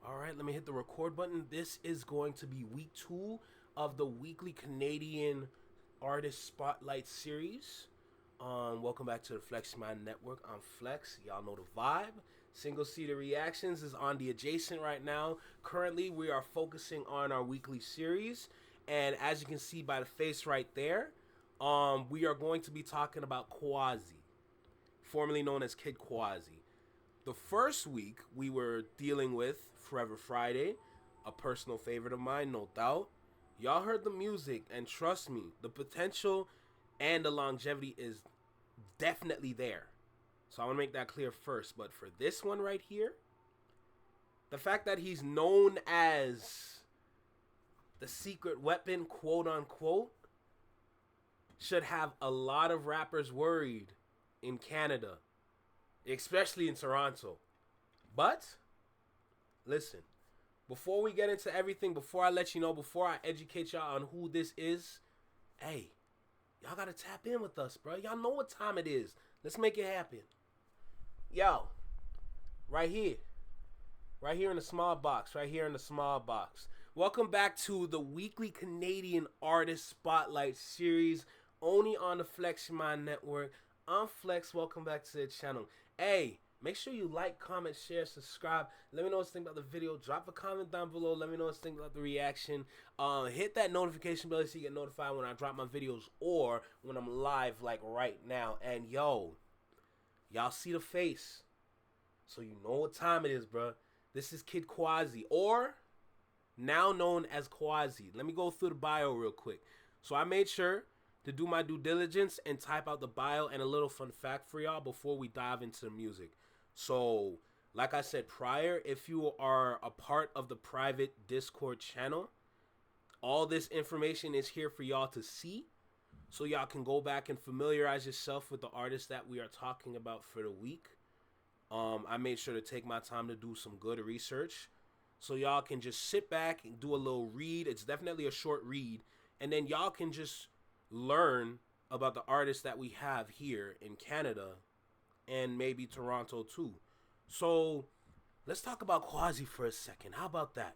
All right, let me hit the record button. This is going to be week 2 of the weekly Canadian Artist Spotlight series. Welcome back to the Flex Mind Network. I'm Flex. Y'all know the vibe. Single Seater Reactions is on the adjacent right now. Currently, we are focusing on our weekly series. And as you can see by the face right there, we are going to be talking about Quasi, formerly known as Kid Quasi. The first week, we were dealing with Forever Friday, a personal favorite of mine, no doubt. Y'all heard the music, and trust me, the potential and the longevity is definitely there. So I want to make that clear first. But for this one right here, the fact that he's known as the secret weapon, quote unquote, should have a lot of rappers worried in Canada, especially in Toronto. But listen, before we get into everything, before I let you know, before I educate y'all on who this is, hey, y'all gotta tap in with us, bro. Y'all know what time it is. Let's make it happen. Yo, right here. Right here in the small box. Right here in the small box. Welcome back to the weekly Canadian Artist Spotlight series, only on the Flex Mind Network. I'm Flex. Welcome back to the channel. Hey, make sure you like, comment, share, subscribe. Let me know what you think about the video. Drop a comment down below. Let me know what you think about the reaction. Hit that notification bell so you get notified when I drop my videos or when I'm live like right now. And yo, y'all see the face, so you know what time it is, bro. This is Kid Quasi, or now known as Quasi. Let me go through the bio real quick. So I made sure to do my due diligence and type out the bio and a little fun fact for y'all before we dive into the music. So, like I said prior, if you are a part of the private Discord channel, all this information is here for y'all to see. So y'all can go back and familiarize yourself with the artists that we are talking about for the week. I made sure to take my time to do some good research. So y'all can just sit back and do a little read. It's definitely a short read. And then y'all can just learn about the artists that we have here in Canada and maybe Toronto too. So let's talk about Quasi for a second. How about that?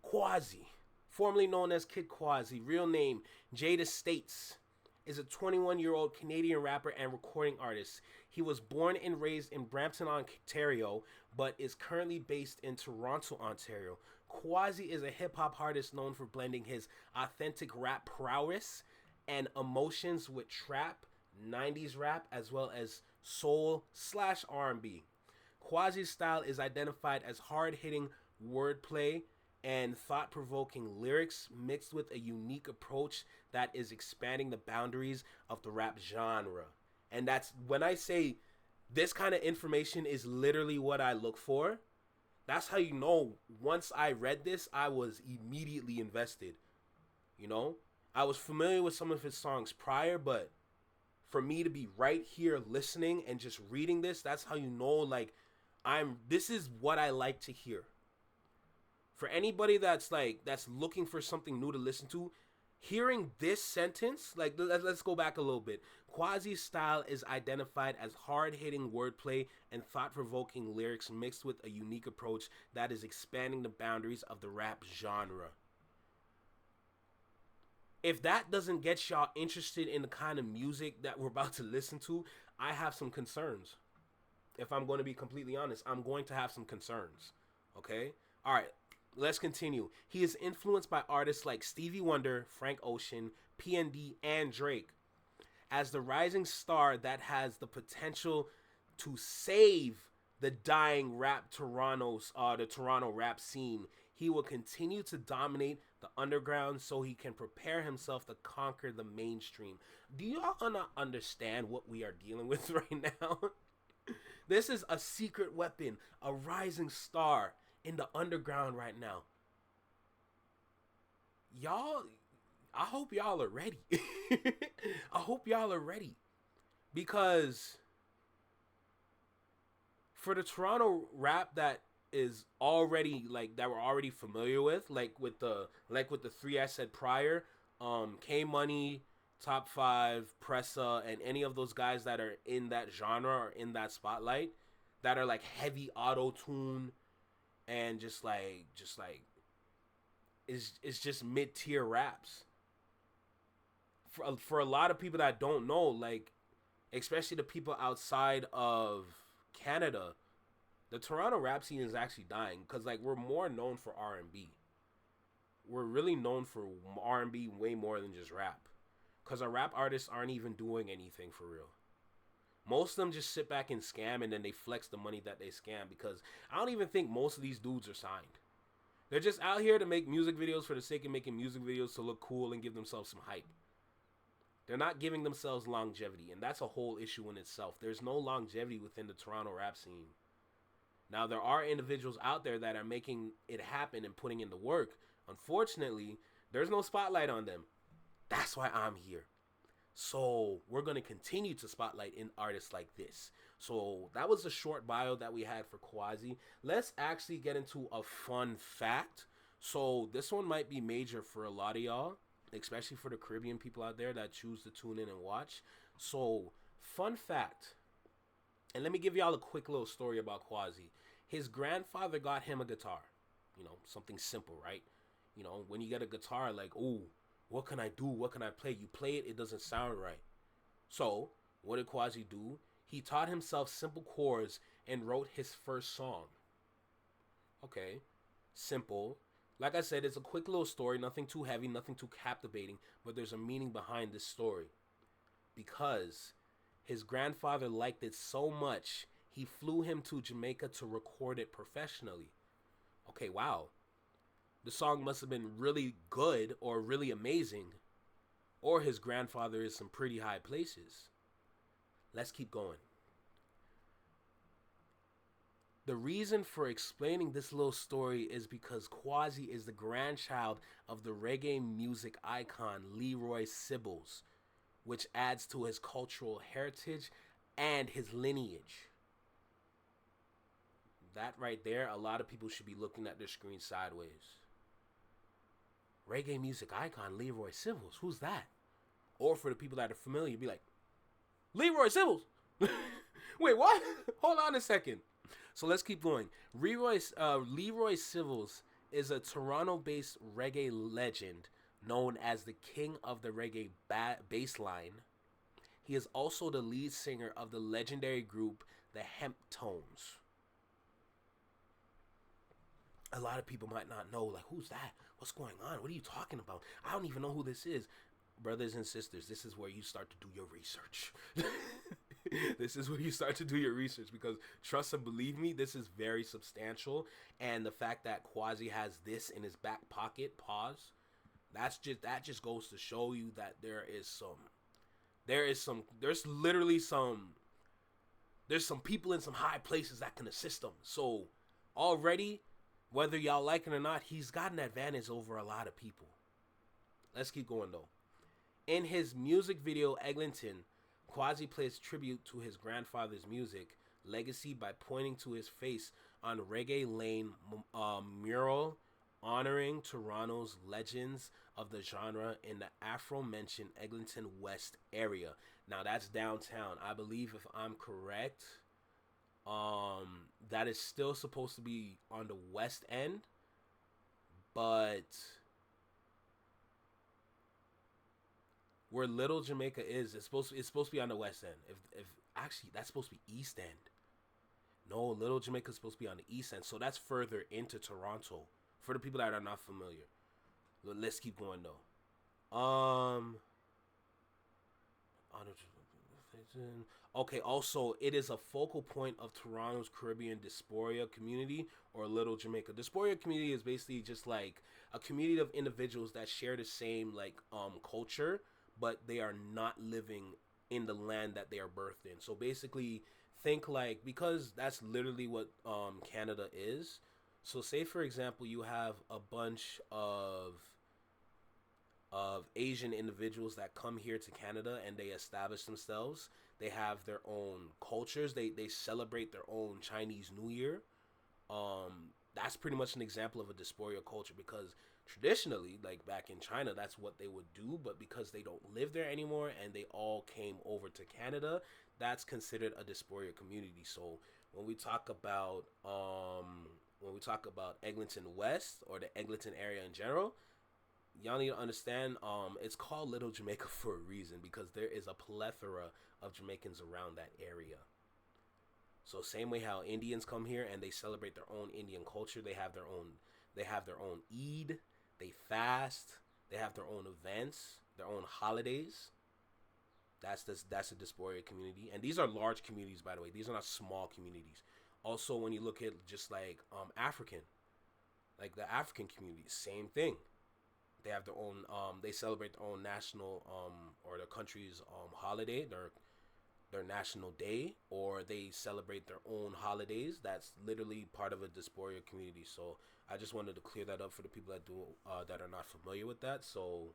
Quasi, formerly known as Kid Quasi, real name Jada States, is a 21-year-old Canadian rapper and recording artist. He was born and raised in Brampton, Ontario, but is currently based in Toronto, Ontario. Quasi is a hip-hop artist known for blending his authentic rap prowess and emotions with trap, 90s rap, as well as soul/R&B. Quasi's style is identified as hard-hitting wordplay and thought-provoking lyrics mixed with a unique approach that is expanding the boundaries of the rap genre. And that's when I say this kind of information is literally what I look for. That's how you know once I read this, I was immediately invested. You know, I was familiar with some of his songs prior, but for me to be right here listening and just reading this, that's how you know, like, this is what I like to hear. For anybody that's looking for something new to listen to, hearing this sentence, like, let's go back a little bit. Quasi's style is identified as hard-hitting wordplay and thought-provoking lyrics mixed with a unique approach that is expanding the boundaries of the rap genre. If that doesn't get y'all interested in the kind of music that we're about to listen to, I have some concerns. If I'm going to be completely honest, I'm going to have some concerns. Okay? All right. Let's continue. He is influenced by artists like Stevie Wonder, Frank Ocean, PND, and Drake. As the rising star that has the potential to save the dying the Toronto rap scene, he will continue to dominate the underground so he can prepare himself to conquer the mainstream. Do y'all not understand what we are dealing with right now? This is a secret weapon, a rising star in the underground right now. Y'all, I hope y'all are ready. I hope y'all are ready. Because for the Toronto rap that is already, like, that we're already familiar with, like with the three I said prior, K Money, Top 5, Pressa, and any of those guys that are in that genre or in that spotlight, that are like heavy auto-tune, and just like it's just mid tier raps. For a lot of people that don't know, like especially the people outside of Canada, the Toronto rap scene is actually dying because like we're more known for R&B. We're really known for R&B way more than just rap. Because our rap artists aren't even doing anything for real. Most of them just sit back and scam and then they flex the money that they scam because I don't even think most of these dudes are signed. They're just out here to make music videos for the sake of making music videos to look cool and give themselves some hype. They're not giving themselves longevity, and that's a whole issue in itself. There's no longevity within the Toronto rap scene. Now, there are individuals out there that are making it happen and putting in the work. Unfortunately, there's no spotlight on them. That's why I'm here. So we're going to continue to spotlight in artists like this. So that was a short bio that we had for Quasi. Let's actually get into a fun fact. So this one might be major for a lot of y'all, especially for the Caribbean people out there that choose to tune in and watch. So fun fact. And let me give y'all a quick little story about Quasi. His grandfather got him a guitar. You know, something simple, right? You know, when you get a guitar, like, ooh, what can I do? What can I play? You play it, it doesn't sound right. So, what did Quasi do? He taught himself simple chords and wrote his first song. Okay, simple. Like I said, it's a quick little story, nothing too heavy, nothing too captivating, but there's a meaning behind this story. Because his grandfather liked it so much, he flew him to Jamaica to record it professionally. Okay, wow. The song must have been really good or really amazing, or his grandfather is some pretty high places. Let's keep going. The reason for explaining this little story is because Quasi is the grandchild of the reggae music icon Leroy Sibbles, which adds to his cultural heritage and his lineage. That right there, a lot of people should be looking at their screen sideways. Reggae music icon Leroy Sibbles, who's that? Or for the people that are familiar, be like, Leroy Sibbles! Wait, what? Hold on a second. So let's keep going. Leroy Sibbles is a Toronto-based reggae legend known as the king of the reggae bass line. He is also the lead singer of the legendary group the Hemp Tones. A lot of people might not know, like, who's that? What's going on? What are you talking about? I don't even know who this is. Brothers and sisters, this is where you start to do your research. This is where you start to do your research because trust and believe me, this is very substantial. And the fact that Quasi has this in his back pocket, that just goes to show you that there's some people in some high places that can assist him. So already, whether y'all like it or not, he's got an advantage over a lot of people. Let's keep going though. In his music video, Eglinton, Quasi plays tribute to his grandfather's music legacy by pointing to his face on Reggae Lane mural honoring Toronto's legends of the genre in the aforementioned Eglinton West area. Now that's downtown. I believe if I'm correct, that is still supposed to be on the west end, but where Little Jamaica is, it's supposed to be on the west end. If actually that's supposed to be east end. No, Little Jamaica is supposed to be on the east end, so that's further into Toronto. For the people that are not familiar, let's keep going though. Okay, also, it is a focal point of Toronto's Caribbean diaspora community, or Little Jamaica. Diaspora community is basically just like a community of individuals that share the same like culture, but they are not living in the land that they are birthed in. So basically, think like, because that's literally what Canada is. So say for example, you have a bunch of Asian individuals that come here to Canada and they establish themselves. They have their own cultures. They celebrate their own Chinese New Year. That's pretty much an example of a diaspora culture because traditionally, like back in China, that's what they would do. But because they don't live there anymore and they all came over to Canada, that's considered a diaspora community. So when we talk about talk about Eglinton West or the Eglinton area in general, y'all need to understand, it's called Little Jamaica for a reason, because there is a plethora of Jamaicans around that area. So same way how Indians come here and they celebrate their own Indian culture, they have their own Eid, they fast, they have their own events, their own holidays. That's a diaspora community, and these are large communities, by the way. These are not small communities. Also, when you look at just like African, like the African community, same thing. They have their own. They celebrate their own national or their country's holiday, their national day, or they celebrate their own holidays. That's literally part of a diaspora community. So I just wanted to clear that up for the people that are not familiar with that. So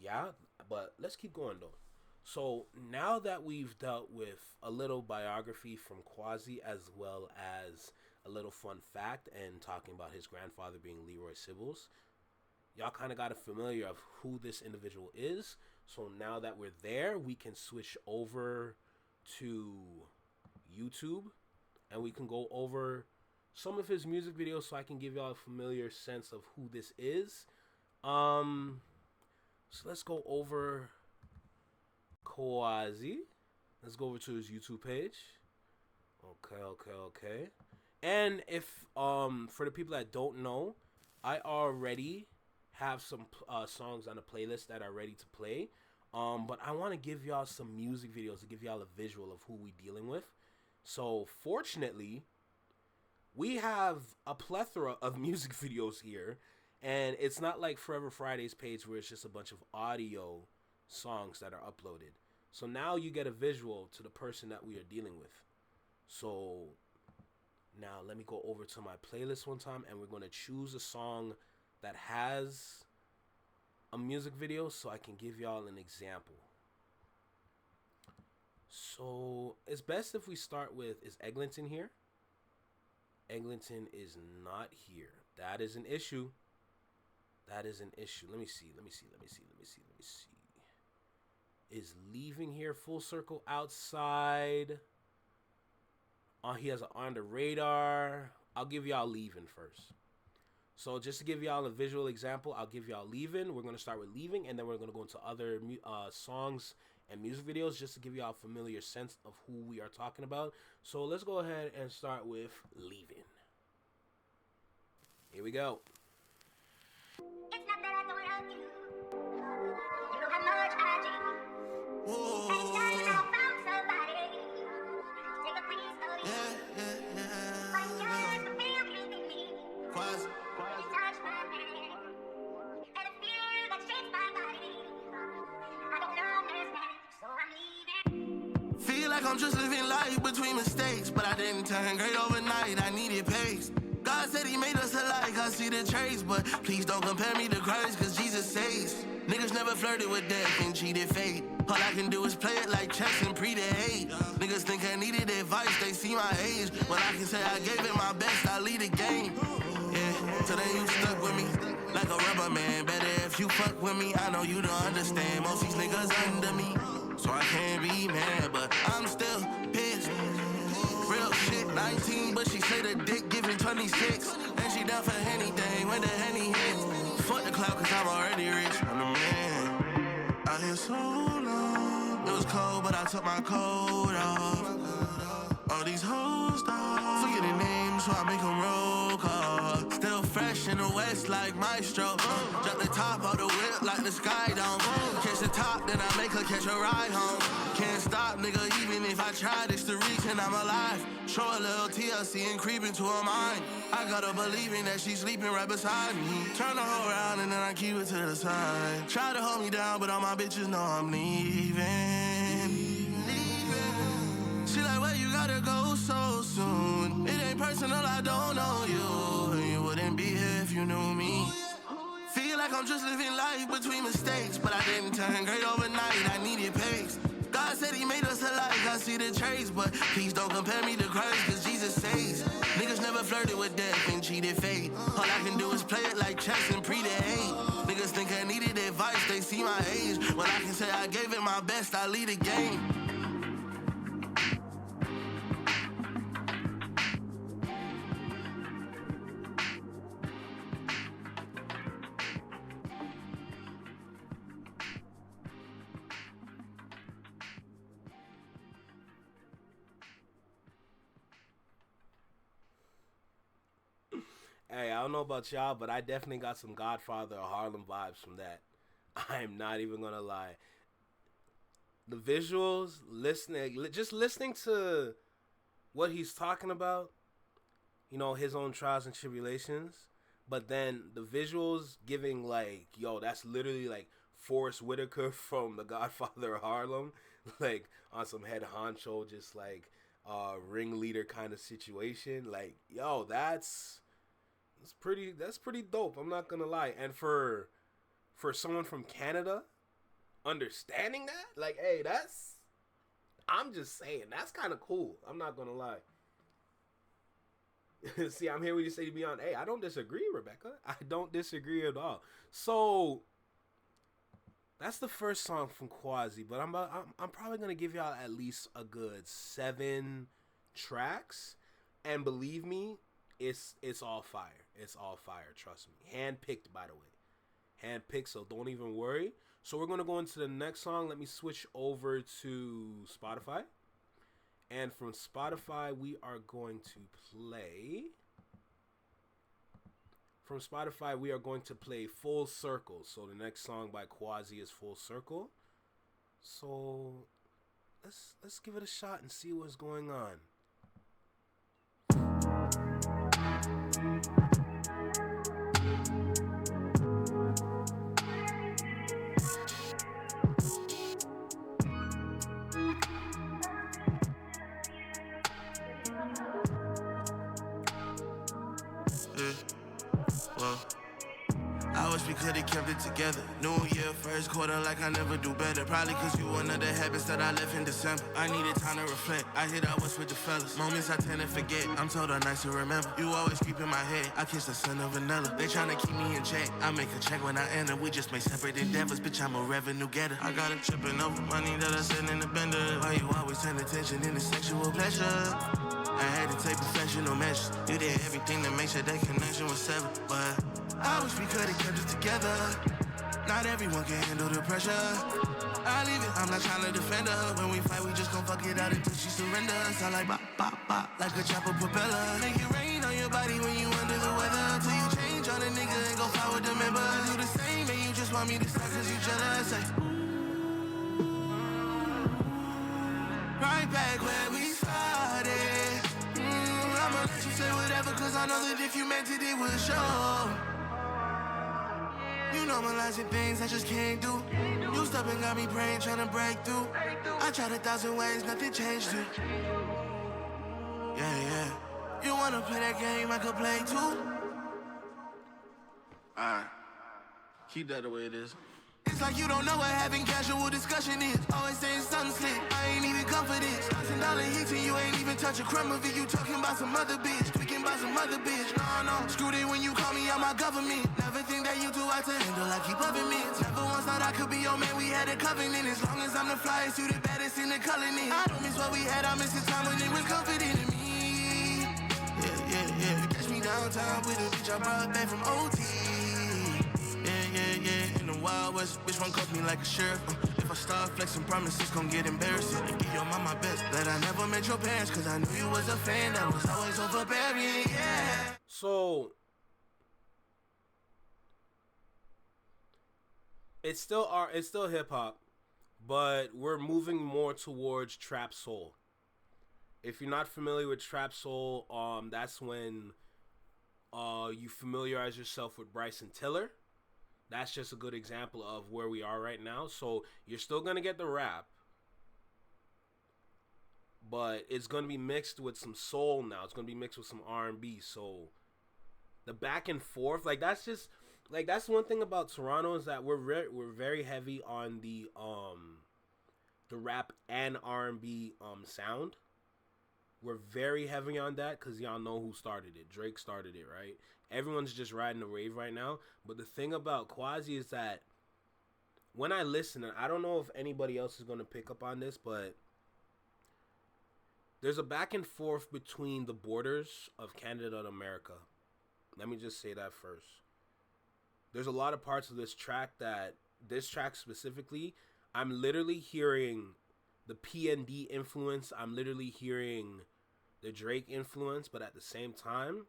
yeah, but let's keep going though. So now that we've dealt with a little biography from Quasi as well as a little fun fact and talking about his grandfather being Leroy Sibbles, y'all kind of got a familiar of who this individual is. So now that we're there, we can switch over to YouTube and we can go over some of his music videos so I can give y'all a familiar sense of who this is. So let's go over Quasi. Let's go over to his YouTube page. Okay. And if for the people that don't know, I already have some songs on the playlist that are ready to play. But I want to give y'all some music videos to give y'all a visual of who we dealing with. So fortunately, we have a plethora of music videos here, and it's not like Forever Friday's page where it's just a bunch of audio songs that are uploaded. So now you get a visual to the person that we are dealing with. So now let me go over to my playlist one time, and we're going to choose a song that has a music video so I can give y'all an example. So it's best if we start with, is Eglinton here? Eglinton is not here. That is an issue. Let me see. Is Leaving here? Full Circle outside. He has an On the Radar. I'll give y'all Leaving first. So just to give y'all a visual example, I'll give y'all Leaving. We're going to start with Leaving, and then we're going to go into other songs and music videos just to give y'all a familiar sense of who we are talking about. So let's go ahead and start with Leaving. Here we go. It's not that I don't love you. You know how much I do. And then I found somebody to take a piece of you. But just the feel keeping me. You touch my hand. And a feel that shakes my body. I don't understand, so I'm leaving. Feel like I'm just living life between mistakes, but I didn't turn great overnight. I needed pace. God said he made us alike, I see the trace, but please don't compare me to Christ, cause Jesus saves. Niggas never flirted with death and cheated fate. All I can do is play it like chess and pray to hate. Niggas think I needed advice, they see my age. When I can say I gave it my best, I lead the game. Yeah, so then you stuck with me like a rubber man. Better if you fuck with me, I know you don't understand. Most these niggas under me, so I can't be mad, but I'm still pissed. Real shit, 19, but she say the dick giving 26. And she down for anything when the Henny hits. Fuck the clout cause I'm already rich, I'm the man. Out here so long, it was cold but I took my coat off. All these hoes dog, forgetting names so I make them roll call. Still fresh in the west like Maestro. Drop the top of the whip like the sky dome. Catch the top then I make her catch a ride home. Can't stop nigga even if I try this to reach and I'm alive. Show a little TLC and creep into her mind. I gotta believing that she's sleeping right beside me. Turn the hoe around and then I keep it to the side. Try to hold me down but all my bitches know I'm leaving. She like, where you gotta go so soon? It ain't personal, I don't know you. And you wouldn't be here if you knew me. Feel like I'm just living life between mistakes, but I didn't turn great overnight, I needed pace. God said he made us alike, I see the trace, but please don't compare me to Christ, cause Jesus saves. Niggas never flirted with death and cheated fate. All I can do is play it like chess and pray to hate. Niggas think I needed advice, they see my age. When I can say I gave it my best, I lead the game. Hey, I don't know about y'all, but I definitely got some Godfather or Harlem vibes from that. I'm not even gonna lie. The visuals, just listening to what he's talking about, his own trials and tribulations, but then the visuals giving like, yo, that's literally like Forrest Whitaker from The Godfather of Harlem, like on some head honcho, just like ringleader kind of situation. Like, yo, that's pretty dope. I'm not gonna lie. And for someone from Canada understanding that, like, hey, I'm just saying, that's kind of cool. I'm not gonna lie. See, I'm here when you say to be on. Hey, I don't disagree, Rebecca. I don't disagree at all. So that's the first song from Quasi, but I'm probably gonna give y'all at least a good 7 tracks, and believe me, it's all fire. It's all fire. Trust me. Handpicked, by the way. Handpicked, so don't even worry. So we're gonna go into the next song. Let me switch over to Spotify. And from Spotify, we are going to play. From Spotify, we are going to play Full Circle. So the next song by Quasi is Full Circle. So let's give it a shot and see what's going on. I wish we could've kept it together. New year, first quarter, like I never do better. Probably cause you one of the habits that I left in December. I needed time to reflect. I hit out what's with the fellas. Moments I tend to forget. I'm told are nice to remember. You always keep in my head. I kiss the son of vanilla. They tryna keep me in check. I make a check when I enter. We just make separate endeavors. Bitch, I'm a revenue getter. I got 'em tripping over money that I sent in the bender. Why you always turn attention in the sexual pleasure? I had to take professional measures. You did everything to make sure that connection was severed. But I wish we could've kept it together. Not everyone can handle the pressure. I leave it, I'm not trying to defend her. When we fight, we just gon' fuck it out until she surrenders. I like bop, bop, bop, like a chopper propeller. Make it rain on your body when you under the weather. Till you change on a nigga and go fly with the members. You the same and you just want me to stop cause you jealous. Ay. Right back where we started. I'ma let you say whatever cause I know that if you meant it, it would show. You normalizing things I just can't do. You step and got me praying, trying to break through. I tried 1,000 ways, nothing changed you. Yeah. You wanna play that game, I could play too. Alright. Keep that the way it is. It's like you don't know what having casual discussion is. Always saying something slick, I ain't even come for this. $1,000 hits and you ain't even touch a crumb of it. You talking about some other bitch, tweaking about some other bitch. No, screwed it when you call me out my government. Never think that you too hard to handle, I keep loving me. Never once thought I could be your man, we had a covenant. As long as I'm the flyest, you the baddest in the colony. I don't miss what we had, I miss the time when it was confident in me. Yeah. Catch me downtown with a bitch I brought back from OT. Yeah. In the Wild West, bitch won't cuff me like a sheriff. If I start flexing promises, gon' get embarrassing. And give your mama my best. That I never met your parents, cause I knew you was a fan that was always overbearing, yeah. So it's still hip hop, but we're moving more towards trap soul. If you're not familiar with trap soul, that's when you familiarize yourself with Bryson Tiller. That's just a good example of where we are right now. So you're still gonna get the rap, but it's gonna be mixed with some soul now. It's gonna be mixed with some R&B. So the back and forth, like that's one thing about Toronto is that we're very heavy on the rap and R&B sound. We're very heavy on that because y'all know who started it. Drake started it, right? Everyone's just riding the wave right now. But the thing about Quasi is that when I listen, and I don't know if anybody else is going to pick up on this, but there's a back and forth between the borders of Canada and America. Let me just say that first. There's a lot of parts of this track specifically, I'm literally hearing the PND influence. I'm literally hearing the Drake influence, but at the same time,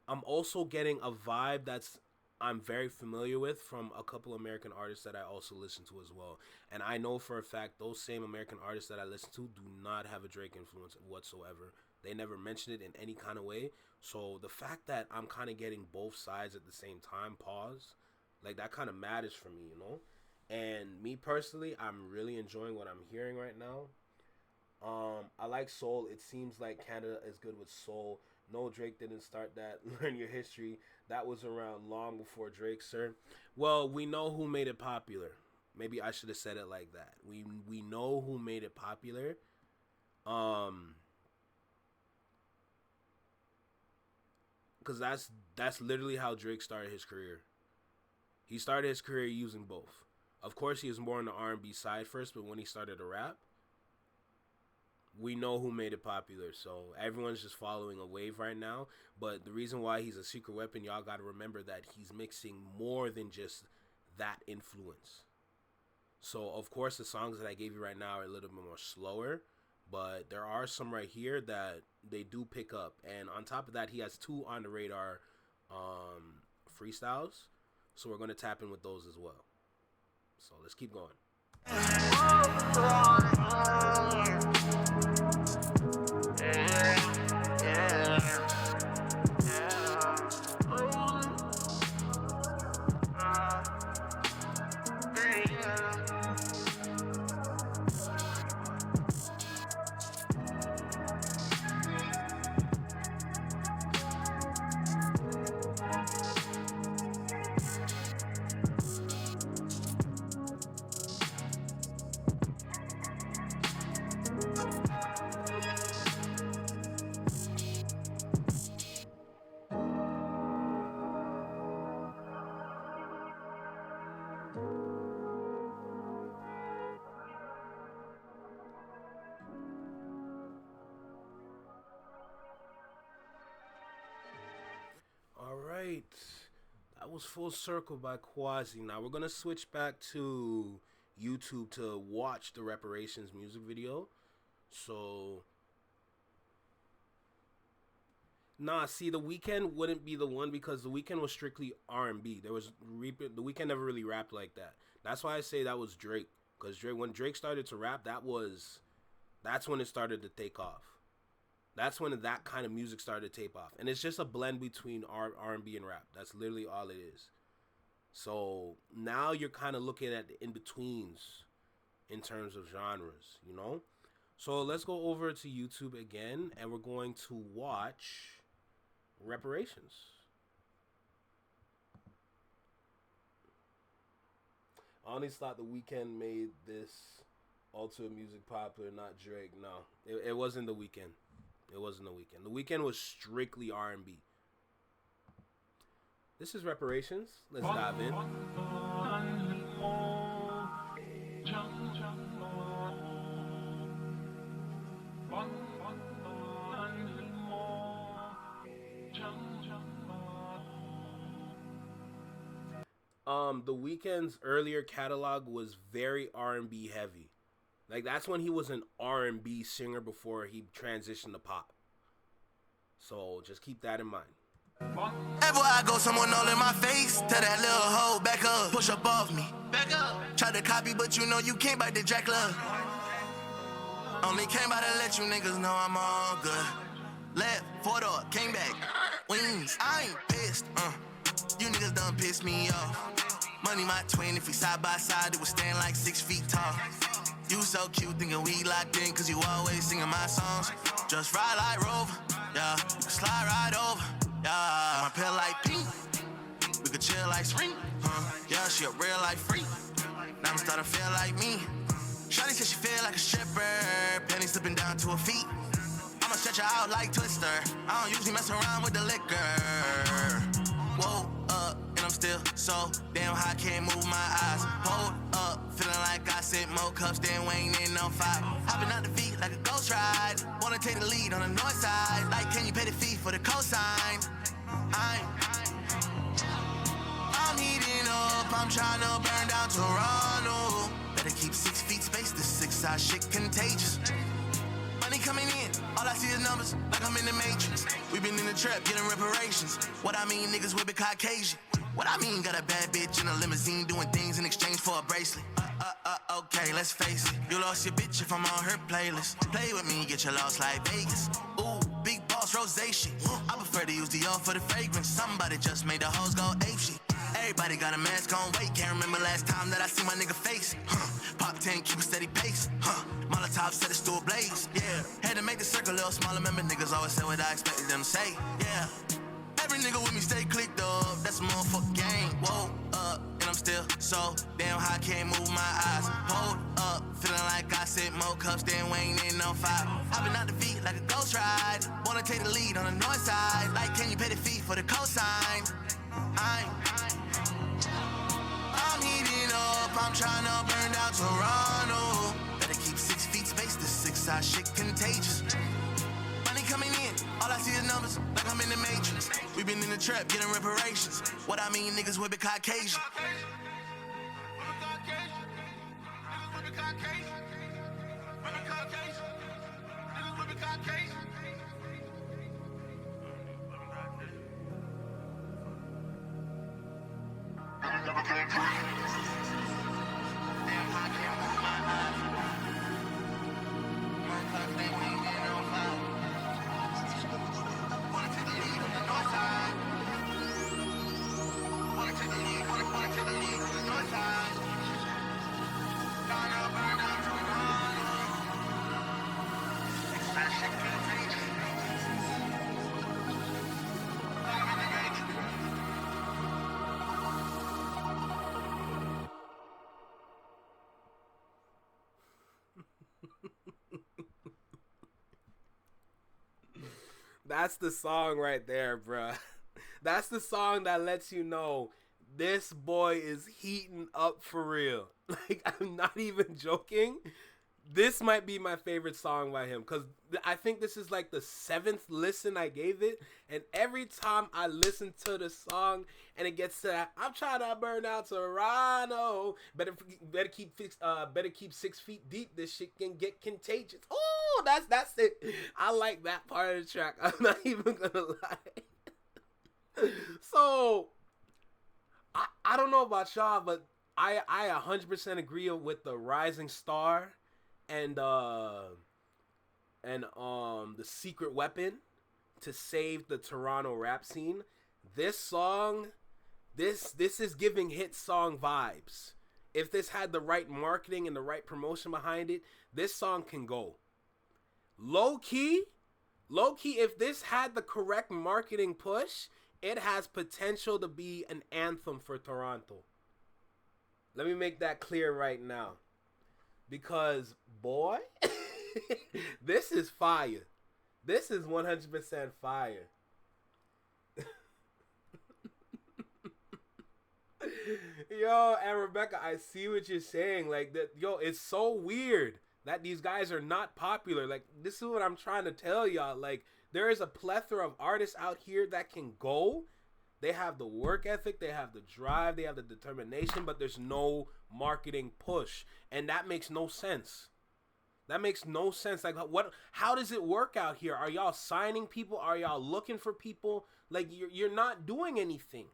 I'm also getting a vibe that's I'm very familiar with from a couple American artists that I also listen to as well. And I know for a fact those same American artists that I listen to do not have a Drake influence whatsoever. They never mention it in any kind of way. So the fact that I'm kind of getting both sides at the same time, pause, like that kind of matters for me, you know? And me personally, I'm really enjoying what I'm hearing right now. I like soul. It seems like Canada is good with soul. No, Drake didn't start that. Learn your history. That was around long before Drake, sir. Well, we know who made it popular. Maybe I should have said it like that. We know who made it popular. Because that's literally how Drake started his career. He started his career using both. Of course, he was more on the R&B side first, but when he started to rap, we know who made it popular. So everyone's just following a wave right now. But the reason why he's a secret weapon, y'all got to remember that he's mixing more than just that influence. So, of course, the songs that I gave you right now are a little bit more slower. But there are some right here that they do pick up. And on top of that, he has 2 on the radar freestyles. So we're going to tap in with those as well. So let's keep going. Alright, that was Full Circle by Quasi. Now we're going to switch back to YouTube to watch the Reparations music video. So, see, The Weeknd wouldn't be the one because The Weeknd was strictly R&B. The Weeknd never really rapped like that. That's why I say that was Drake. Because when Drake started to rap, that's when it started to take off. That's when that kind of music started to tape off. And it's just a blend between R&B and rap. That's literally all it is. So now you're kind of looking at the in-betweens in terms of genres, you know? So let's go over to YouTube again, and we're going to watch Reparations. I always thought The Weeknd made this ultra music popular, not Drake. No, it wasn't The Weeknd. It wasn't The Weeknd. The Weeknd was strictly R&B. This is Reparations. Let's dive in. The Weeknd's earlier catalog was very R&B heavy. Like, that's when he was an R&B singer before he transitioned to pop. So just keep that in mind. Ever I go, someone all in my face. Tell that little hoe, back up, push up off me. Back up. Try to copy, but you know you can't bite the Dracula. Only came by to let you niggas know I'm all good. Left, 4-door, came back. Wings, I ain't pissed. You niggas done pissed me off. Money my twin, if we side by side, it would stand like 6 feet tall. You so cute, thinking we locked in, cause you always singing my songs. Just ride like Rover, yeah. You can slide right over, yeah. My pill like pink, we could chill like spring, yeah, she a real life freak. Now I'm starting to feel like me. Shawty said she feel like a stripper, pennies slipping down to her feet. I'ma stretch her out like Twister. I don't usually mess around with the liquor. Whoa, and I'm still so damn high, can't move my eyes. Hold up, feeling like I sip more cups than Wayne in on 5. Hopping out the feet like a ghost ride. Wanna take the lead on the north side. Like, can you pay the fee for the cosign? I'm heating up, I'm trying to burn down Toronto. Better keep 6 feet space, this 6 side shit contagious. Money coming in, All I see is numbers, like I'm in the Matrix. We been in the trap, getting reparations. What I mean, niggas whip it Caucasian. What I mean, got a bad bitch in a limousine doing things in exchange for a bracelet. Okay, let's face it. You lost your bitch if I'm on her playlist. Play with me, get your loss like Vegas. Ooh, big boss rosé shit. I prefer to use Dior for the fragrance. Somebody just made the hoes go ape shit. Everybody got a mask on, wait, can't remember last time that I see my nigga face. Pop 10, keep a steady pace. Molotov set it to ablaze. Yeah, had to make the circle a little smaller. Remember niggas always said what I expected them to say. Yeah, every nigga with me stay clicked up. That's a motherfucking game. Whoa, and I'm still so damn high, can't move my eyes. Hold up, feeling like I sit more cups than Wayne in 05. I've been out the feet like a ghost ride. Wanna take the lead on the north side. Like, can you pay the fee for the cosign? I'm heating up, I'm trying to burn down Toronto. Better keep 6 feet space, this 6-side shit contagious. Money coming in, all I see is numbers, like I'm in the Matrix. We been in the trap, getting reparations. What I mean, niggas whip it Caucasian. That's the song right there, bruh. That's the song that lets you know this boy is heating up for real. Like, I'm not even joking. This might be my favorite song by him, because I think this is like the 7th listen I gave it, and every time I listen to the song and it gets to that, I'm trying to burn out Toronto. Better keep 6 feet deep. This shit can get contagious. Oh, that's it. I like that part of the track. I'm not even gonna lie. So I don't know about y'all, but I 100% agree with the Rising Star and the Secret Weapon to save the Toronto rap scene. This song, this is giving hit song vibes. If this had the right marketing and the right promotion behind it, this song can go. Low key, if this had the correct marketing push, it has potential to be an anthem for Toronto. Let me make that clear right now. Because, boy, this is fire. This is 100% fire. Yo, and Rebecca, I see what you're saying. Like, that, yo, it's so weird that these guys are not popular. Like, this is what I'm trying to tell y'all. Like, there is a plethora of artists out here that can go. They have the work ethic, they have the drive, they have the determination, but there's no marketing push. And that makes no sense. That makes no sense. Like, how does it work out here? Are y'all signing people? Are y'all looking for people? Like, you're not doing anything.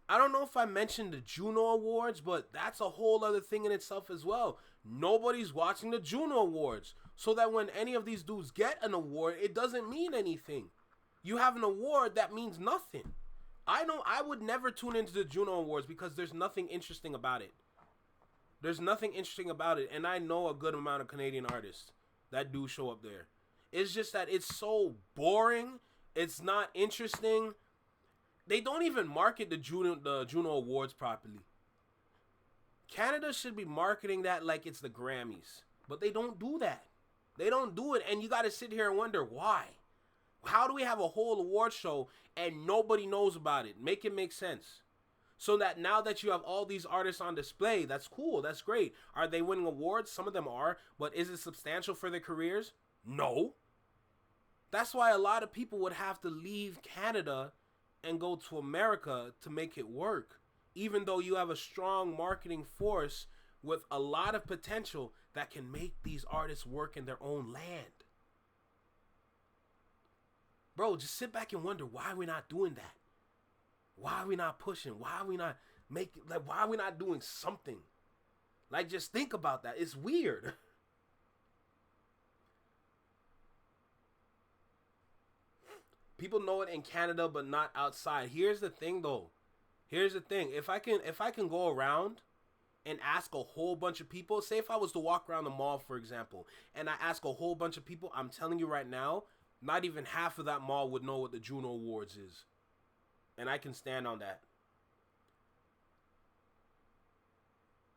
I don't know if I mentioned the Juno Awards, but that's a whole other thing in itself as well. Nobody's watching the Juno Awards. So that when any of these dudes get an award, it doesn't mean anything. You have an award that means nothing. I would never tune into the Juno Awards because there's nothing interesting about it. There's nothing interesting about it. And I know a good amount of Canadian artists that do show up there. It's just that it's so boring. It's not interesting. They don't even market the Juno Awards properly. Canada should be marketing that like it's the Grammys. But they don't do that. They don't do it. And you got to sit here and wonder why. How do we have a whole award show and nobody knows about it? Make it make sense. So that now that you have all these artists on display, that's cool. That's great. Are they winning awards? Some of them are. But is it substantial for their careers? No. That's why a lot of people would have to leave Canada and go to America to make it work. Even though you have a strong marketing force with a lot of potential that can make these artists work in their own land. Bro, just sit back and wonder why we're not doing that. Why are we not pushing? Why are we not making, like, why are we not doing something? Like, just think about that. It's weird. People know it in Canada, but not outside. Here's the thing, though. Here's the thing. If I can go around and ask a whole bunch of people, say if I was to walk around the mall, for example, and I ask a whole bunch of people, I'm telling you right now, not even half of that mall would know what the Juno Awards is. And I can stand on that.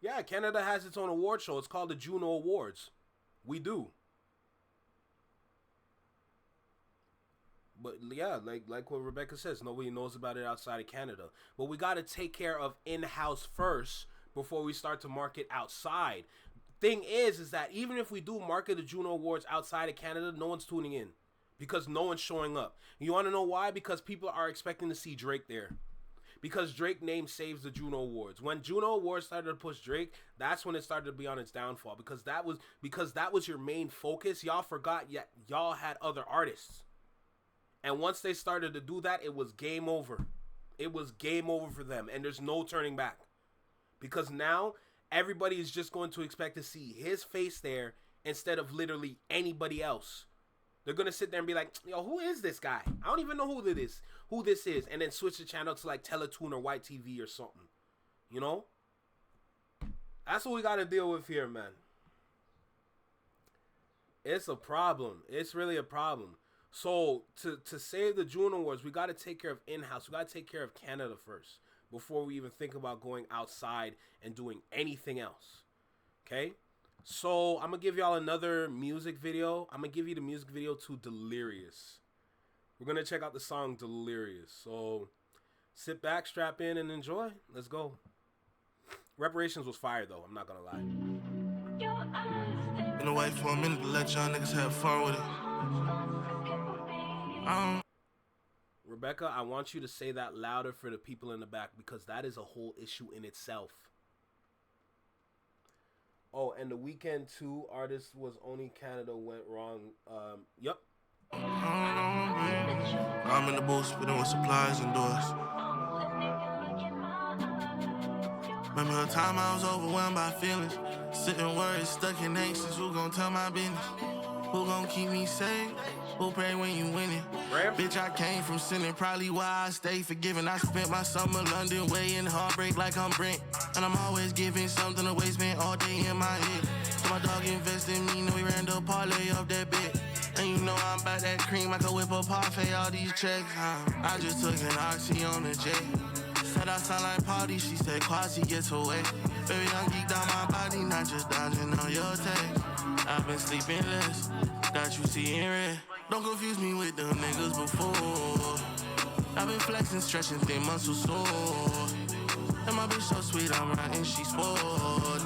Yeah, Canada has its own award show. It's called the Juno Awards. We do. But yeah, like what Rebecca says, nobody knows about it outside of Canada. But we got to take care of in-house first before we start to market outside. Thing is that even if we do market the Juno Awards outside of Canada, no one's tuning in because no one's showing up. You want to know why? Because people are expecting to see Drake there. Because Drake name saves the Juno Awards. When Juno Awards started to push Drake, that's when it started to be on its downfall. Because that was your main focus. Y'all forgot y'all had other artists. And once they started to do that, it was game over. It was game over for them. And there's no turning back. Because now, everybody is just going to expect to see his face there instead of literally anybody else. They're going to sit there and be like, yo, who is this guy? I don't even know who this is. And then switch the channel to like Teletoon or White TV or something. You know? That's what we got to deal with here, man. It's a problem. It's really a problem. So, to save the Juno Awards, we got to take care of in-house. We got to take care of Canada first before we even think about going outside and doing anything else. Okay? So, I'm going to give y'all another music video. I'm going to give you the music video to Delirious. We're going to check out the song Delirious. So, sit back, strap in, and enjoy. Let's go. Reparations was fire, though. I'm not going to lie. Been away for a minute to let y'all niggas have fun with it. Rebecca, I want you to say that louder for the people in the back because that is a whole issue in itself. Oh, and the weekend too, artist was only Canada went wrong. Yep. I'm in the booth spitting with supplies and doors. Remember a time I was overwhelmed by feelings, sitting worried, stuck in anxious. Who gon' tell my business? Who gon' keep me safe? Who pray when you winning? Bitch, I came from sinning, probably why I stay forgiven. I spent my summer London weighing heartbreak like I'm Brent. And I'm always giving something away, spent all day in my head. So my dog invest in me, know we ran the parlay off that bit. And you know I'm about that cream, I could whip up parfait, all these checks. I just took an oxy on the jet. Said I sound like party, she said Quasi gets away. Baby, I'm geeked on my body, not just dodging on your text. I've been sleeping less, got you seeing red. Don't confuse me with them niggas before. I've been flexing, stretching thin muscles sore. And my bitch so sweet, I'm riding, she spoiled.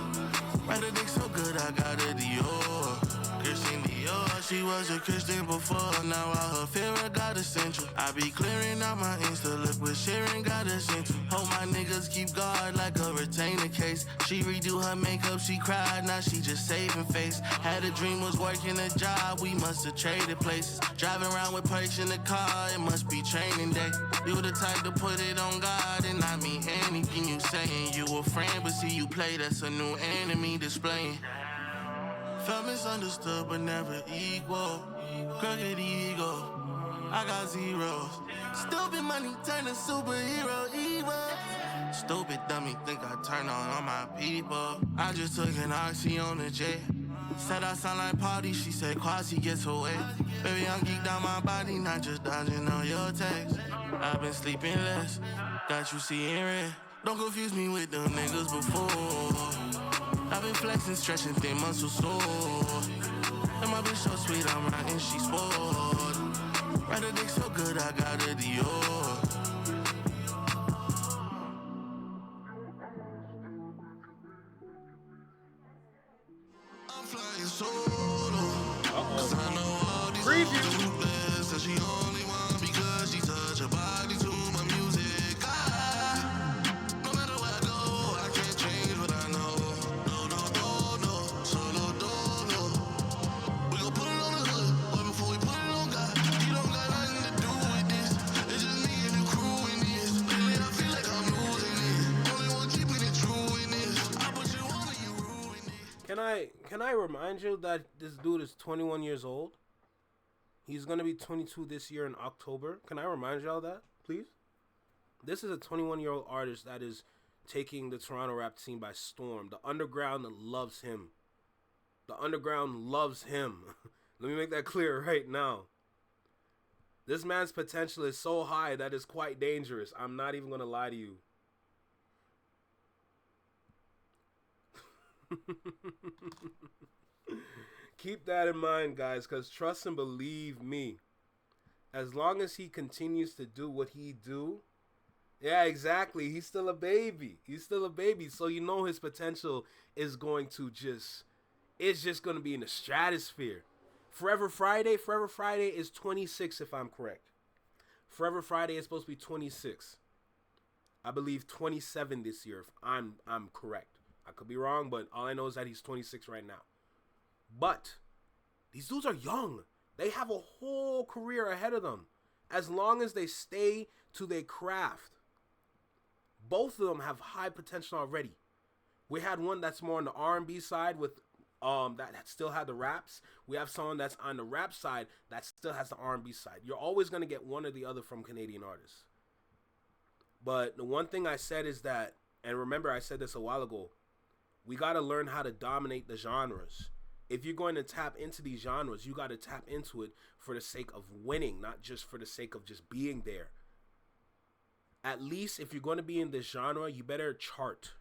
Ride a dick so good, I got a Dior. Christian Dior, she was a Christian before. Now all her fear got essential. I be clearing out my Insta, look what Sharon got essential. Hope my niggas keep guard like a retainer case. She redo her makeup, she cried, now she just saving face. Had a dream, was working a job, we must have traded places. Driving around with perks in the car, it must be training day. You the type to put it on God and not mean anything you saying. You a friend, but see you play, that's a new enemy displaying. Felt misunderstood but never equal. Crooked ego, I got zeros. Stupid money turn to superhero evil. Stupid dummy think I turn on all my people. I just took an oxy on the jet. Said I sound like party, she said Quasi gets away. Baby, I'm geeked on my body, not just dodging on your text. I've been sleeping less, got you seeing red. Don't confuse me with them niggas before. I've been flexing, stretching thin muscles sore. And my bitch so sweet, I'm riding, she spoiled. Ride a dick so good, I got a Dior. I'm flying solo. Cause I know all these hoes too blessed. And she only want because she touch her body to my music. No matter where I go, I can't change what I know. No, solo can I remind you that this dude is 21 years old? He's gonna be 22 this year in October. Can I remind y'all that, please? This is a 21-year-old artist that is taking the Toronto rap scene by storm. The underground loves him. The underground loves him. Let me make that clear right now. This man's potential is so high that it's quite dangerous. I'm not even gonna lie to you. Keep that in mind, guys, because trust and believe me, as long as he continues to do what he do, yeah, exactly, he's still a baby. He's still a baby, so you know his potential is going to it's just going to be in the stratosphere. Forever Friday is 26, if I'm correct. Forever Friday is supposed to be 26. I believe 27 this year, if I'm correct. I could be wrong, but all I know is that he's 26 right now. But these dudes are young. They have a whole career ahead of them, as long as they stay to their craft. Both of them have high potential already. We had one that's more on the R&B side with that still had the raps. We have someone that's on the rap side that still has the R&B side. You're always going to get one or the other from Canadian artists. But the one thing I said is that, and remember I said this a while ago, we got to learn how to dominate the genres. If you're going to tap into these genres, you got to tap into it for the sake of winning, not just for the sake of just being there. At least if you're going to be in this genre, you better chart.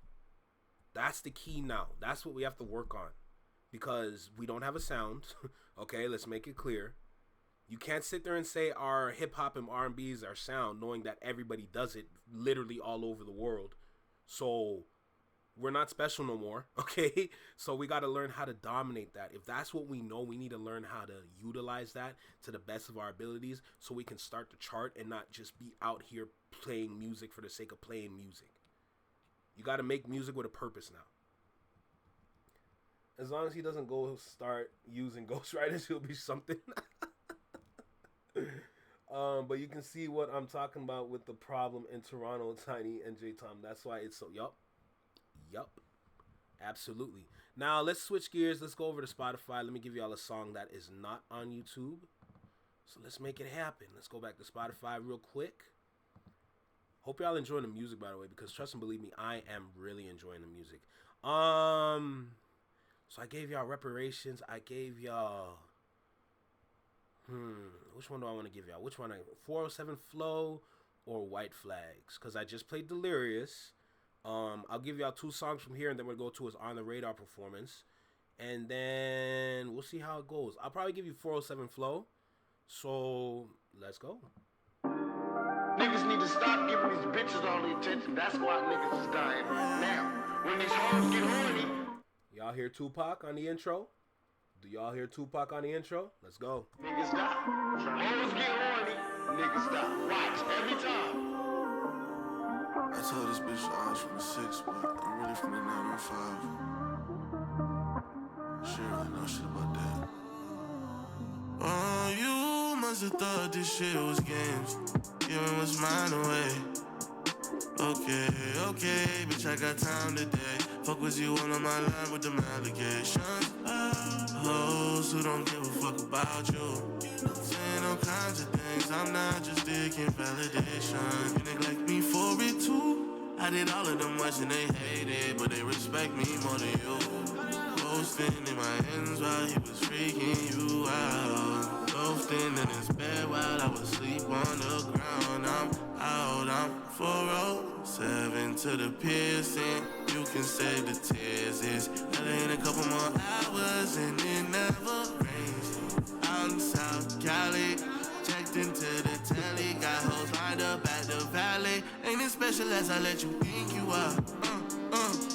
That's the key now. That's what we have to work on. Because we don't have a sound. Okay, let's make it clear. You can't sit there and say our hip-hop and R&B is our sound, knowing that everybody does it literally all over the world. So we're not special no more, okay? So we got to learn how to dominate that. If that's what we know, we need to learn how to utilize that to the best of our abilities so we can start to chart and not just be out here playing music for the sake of playing music. You got to make music with a purpose now. As long as he doesn't go start using ghostwriters, he'll be something. But you can see what I'm talking about with the problem in Toronto, Tiny and J Tom. That's why it's so, yup, absolutely. Now let's switch gears. Let's go over to Spotify. Let me give y'all a song that is not on YouTube. So let's make it happen. Let's go back to Spotify real quick. Hope y'all enjoying the music, by the way, because trust and believe me, I am really enjoying the music. So I gave y'all reparations. I gave y'all, which one do I want to give y'all? Which one? 407 Flow or White Flags? Because I just played Delirious. I'll give y'all two songs from here, and then we'll go to his On the Radar performance. And then we'll see how it goes. I'll probably give you 407 Flow. So let's go. Niggas need to stop giving these bitches all the attention. That's why niggas is dying. Now, when these hoes get horny. Y'all hear Tupac on the intro? Do y'all hear Tupac on the intro? Let's go. Niggas die. Hoes get horny. Niggas die. Watch every time. I told this bitch I was from the 6, but I'm really from the 905. She really know shit about that. Oh, you must have thought this shit was games. Giving what's mine away. Okay, bitch, I got time today. Fuck with you on my line with them allegations. Hoes who don't give a fuck about you. Saying all kinds of things, I'm not just digging validation. You neglect me for it too. I did all of them much and they hate it, but they respect me more than you. Posting in my hands while he was freaking you out. Ghosting in his bed while I was asleep on the ground. I'm out, I'm 407 to the piercing. You can save the tears. It's in a couple more hours and it never rains. Out in South Cali, checked into the telly. Got hoes lined up at the valley. Ain't as special as I let you think you are.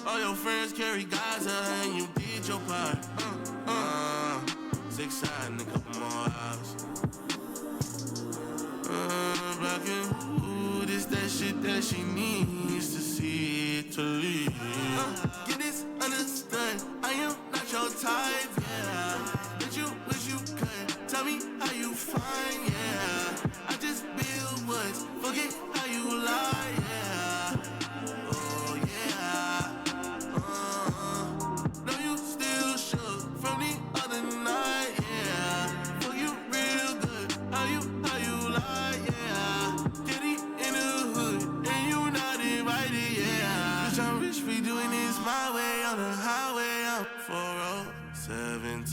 All your friends carry Gaza and you did your part. 6 side in a couple more hours. Blocking, ooh, this that shit that she needs to see to leave. Get this understood, I am not your type, yeah. But you wish you could tell me how you find, yeah. I just build woods, forget how you lie, yeah. Oh yeah. No, you still shook.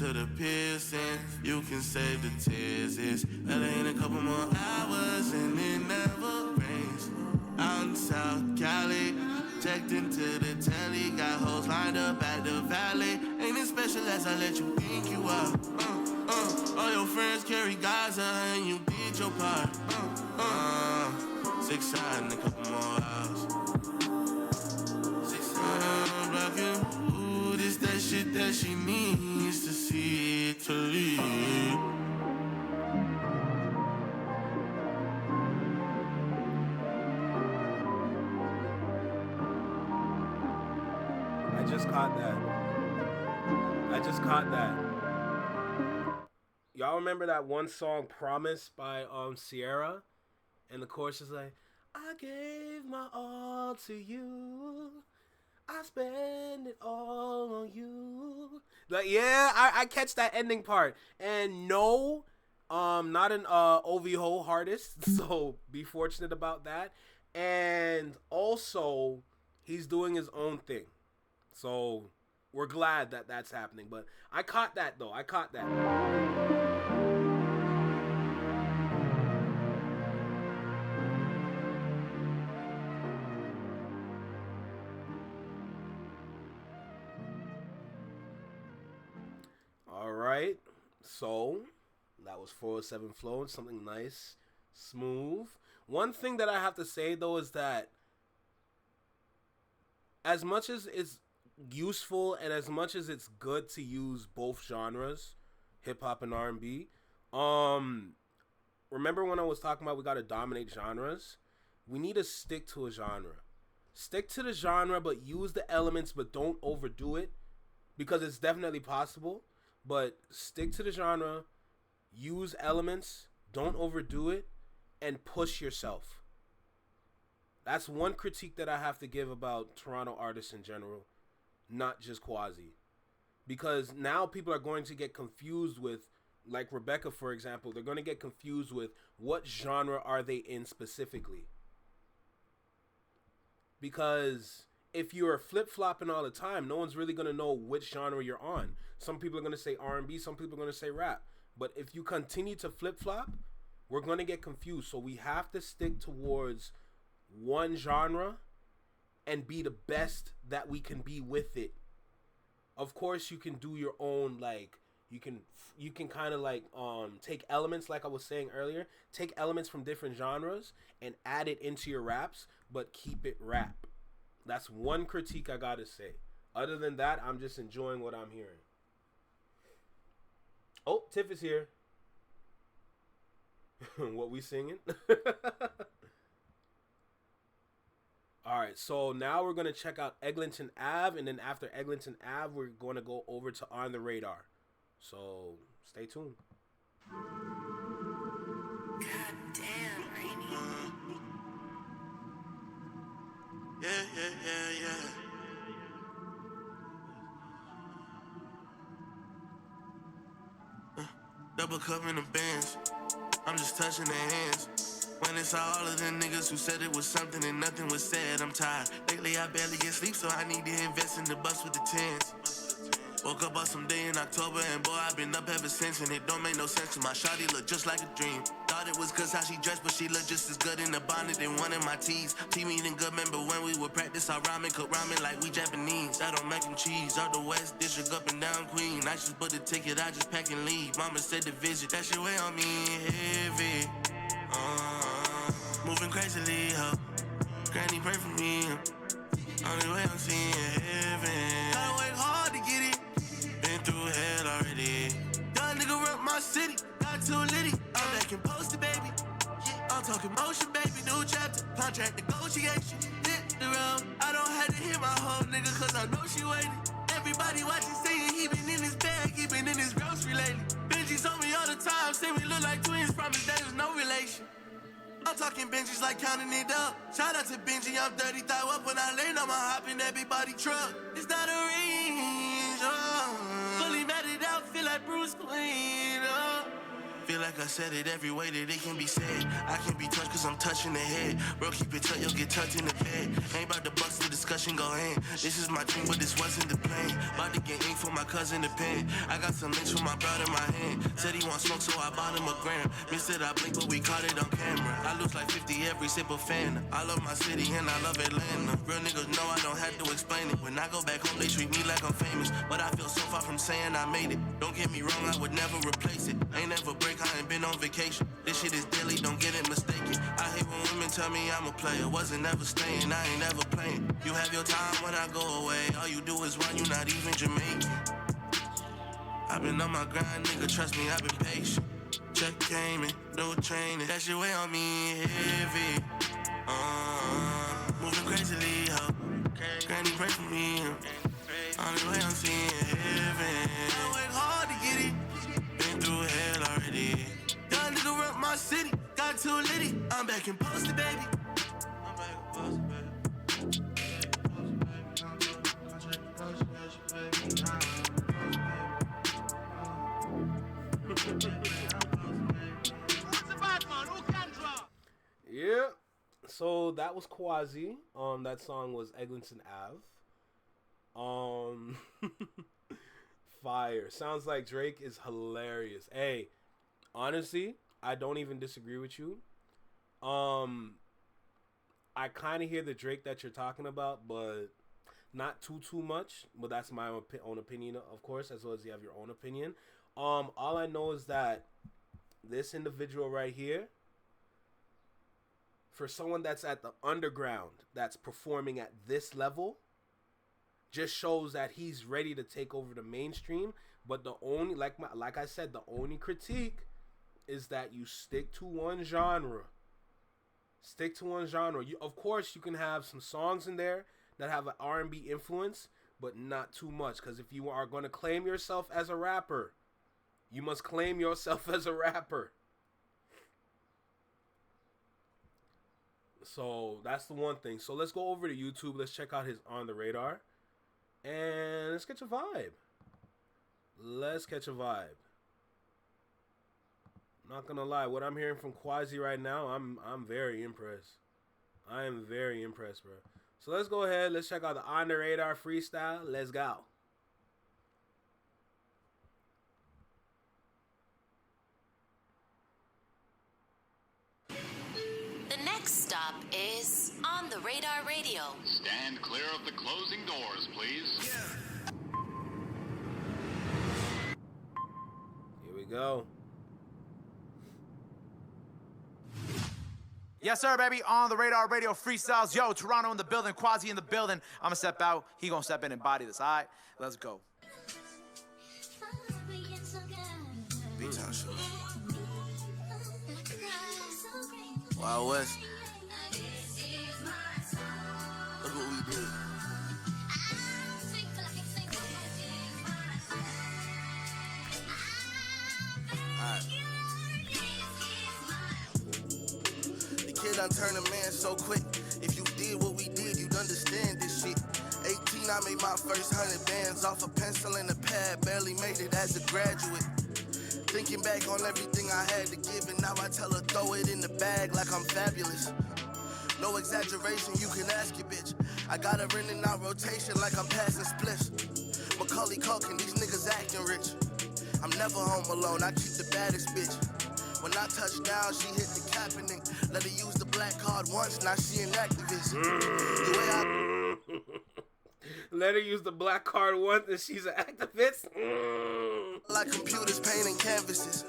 to the piercing. You can save the tears. It's LA in a couple more hours and it never rains. Out in South Cali, checked into the telly, got hoes lined up at the valley. Ain't as special as I let you think you are. All your friends carry Gaza and you did your part. 6 side in a couple more hours. 6 side, blocking. Ooh, this that shit that she needs to see it to leave. I just caught that. Y'all remember that one song Promise by Sierra? And the chorus is like, I gave my all to you. I spend it all on you. Like, yeah, I catch that ending part. And no, not an OVO artist, so be fortunate about that. And also, he's doing his own thing. So we're glad that that's happening. But I caught that, though. I caught that. All right. So that was 407 Flow. Something nice, smooth. One thing that I have to say, though, is that as much as it's useful and as much as it's good to use both genres, hip hop and R&B, remember when I was talking about we got to dominate genres? We need to stick to a genre. Stick to the genre, but use the elements, but don't overdo it, because it's definitely possible. But stick to the genre, use elements, don't overdo it, and push yourself. That's one critique that I have to give about Toronto artists in general, not just Quasi. Because now people are going to get confused with, like Rebecca, for example, they're going to get confused with what genre are they in specifically. Because if you're flip-flopping all the time, no one's really going to know which genre you're on. Some people are going to say R&B, some people are going to say rap. But if you continue to flip-flop, we're going to get confused. So we have to stick towards one genre and be the best that we can be with it. Of course, you can do your own, like, you can kind of like take elements, like I was saying earlier, take elements from different genres and add it into your raps, but keep it rap. That's one critique I gotta say. Other than that, I'm just enjoying what I'm hearing. Oh, Tiff is here. What we singing? Alright, so now we're going to check out Eglinton Ave, and then after Eglinton Ave, we're going to go over to On the Radar. So, stay tuned. God damn, Rainy. Yeah. Double cup in the bands. I'm just touching their hands. When it's all of them niggas who said it was something and nothing was said, I'm tired. Lately I barely get sleep, so I need to invest in the bus with the tens. Woke up on some day in October, and boy, I've been up ever since, and it don't make no sense, 'cause my shawty look just like a dream. Thought it was 'cause how she dressed, but she looked just as good in the bonnet than one of my tees. Team eating good, remember when we would practice our ramen, cook ramen like we Japanese. I don't mac and cheese, out the West District, up and down Queen. I just put a ticket, I just pack and leave. Mama said to visit, that shit weigh on me heavy. Moving crazily, ho. Granny pray for me. Only way I'm seeing heaven. Gotta work hard to get it. Been through hell already. Young nigga rep my city. Got too litty. I'm back and posted, baby. I'm talking motion, baby. New chapter. Contract negotiation. Hit the road. I don't have to hit my whole nigga, 'cause I know she waiting. Everybody watching saying he been in his bag, he been in his grocery lately. Benji told me all the time, say we look like twins, promise there is no relation. I'm talking Benji's like counting it up. Shout out to Benji, I'm 30 thou up. When I land, I'ma hop in everybody truck. It's not a range, fully matted out, feel like Bruce Wayne, Feel like I said it every way that it can be said. I can be touched 'cause I'm touching the head. Bro, keep it tucked, you'll get tucked in the bed. Ain't about to bust to the discussion go in. This is my dream, but this wasn't the plan. About to get ink for my cousin to pen. I got some links from my brother in my hand. Said he want smoke, so I bought him a gram. Missed it, I blinked, but we caught it on camera. I lose like 50 every sip of fan. I love my city and I love Atlanta. Real niggas know I don't have to explain it. When I go back home, they treat me like I'm famous. But I feel so far from saying I made it. Don't get me wrong, I would never replace it. Ain't never break, I ain't been on vacation. This shit is daily, don't get it mistaken. I hate when women tell me I'm a player. Wasn't never staying, I ain't never playing. You have your time when I go away. All you do is run, you not even Jamaican. I've been on my grind, nigga, trust me, I've been patient. Check came in, no training. That shit weigh on me heavy. Moving crazily, ho. Granny pray for me. Only way I'm seeing heaven. I work hard to get it. Been through hell already. Young nigga rep my city. Got too litty. I'm back in posted, baby. I'm back in posted, baby. Yeah. So that was Quasi. That song was Eglinton Ave. Fire. Sounds like Drake is hilarious. Hey, honestly, I don't even disagree with you. I kind of hear the Drake that you're talking about, but not too much. But that's my own opinion, of course, as well as you have your own opinion. All I know is that this individual right here, for someone that's at the underground, that's performing at this level, just shows that he's ready to take over the mainstream. But the only, like I said, the only critique is that you stick to one genre. Stick to one genre. Of course, you can have some songs in there that have an R&B influence, but not too much. Because if you are going to claim yourself as a rapper, you must claim yourself as a rapper. So that's the one thing. So let's go over to YouTube. Let's check out his On the Radar. And let's catch a vibe. Let's catch a vibe. Not gonna lie, what I'm hearing from Quasi right now, I'm very impressed. I am very impressed, bro. So let's go ahead. Let's check out the On the Radar freestyle. Let's go. The next stop is On the Radar Radio. Stand clear of the closing doors, please. Here we go. Yes, sir, baby. On the Radar Radio freestyles. Yo, Toronto in the building, Quasi in the building. I'm gonna step out. He gonna step in and body this. All right, let's go. B-Town shit. Wild West. Look what we did. Alright. The kid done turned a man so quick. If you did what we did, you'd understand this shit. 18, I made my first 100 bands off a pencil and a pad. Barely made it as a graduate. Thinking back on everything I had to give, and now I tell her throw it in the bag like I'm fabulous. No exaggeration, you can ask your bitch. I got her in and out rotation like I'm passing spliffs. Macaulay Culkin, these niggas acting rich. I'm never home alone, I keep the baddest bitch. When I touch down, she hit the Kaepernick. Let her use the black card once, now she an activist. The way I... Let her use the black card once and she's an activist. Like computers painting canvases.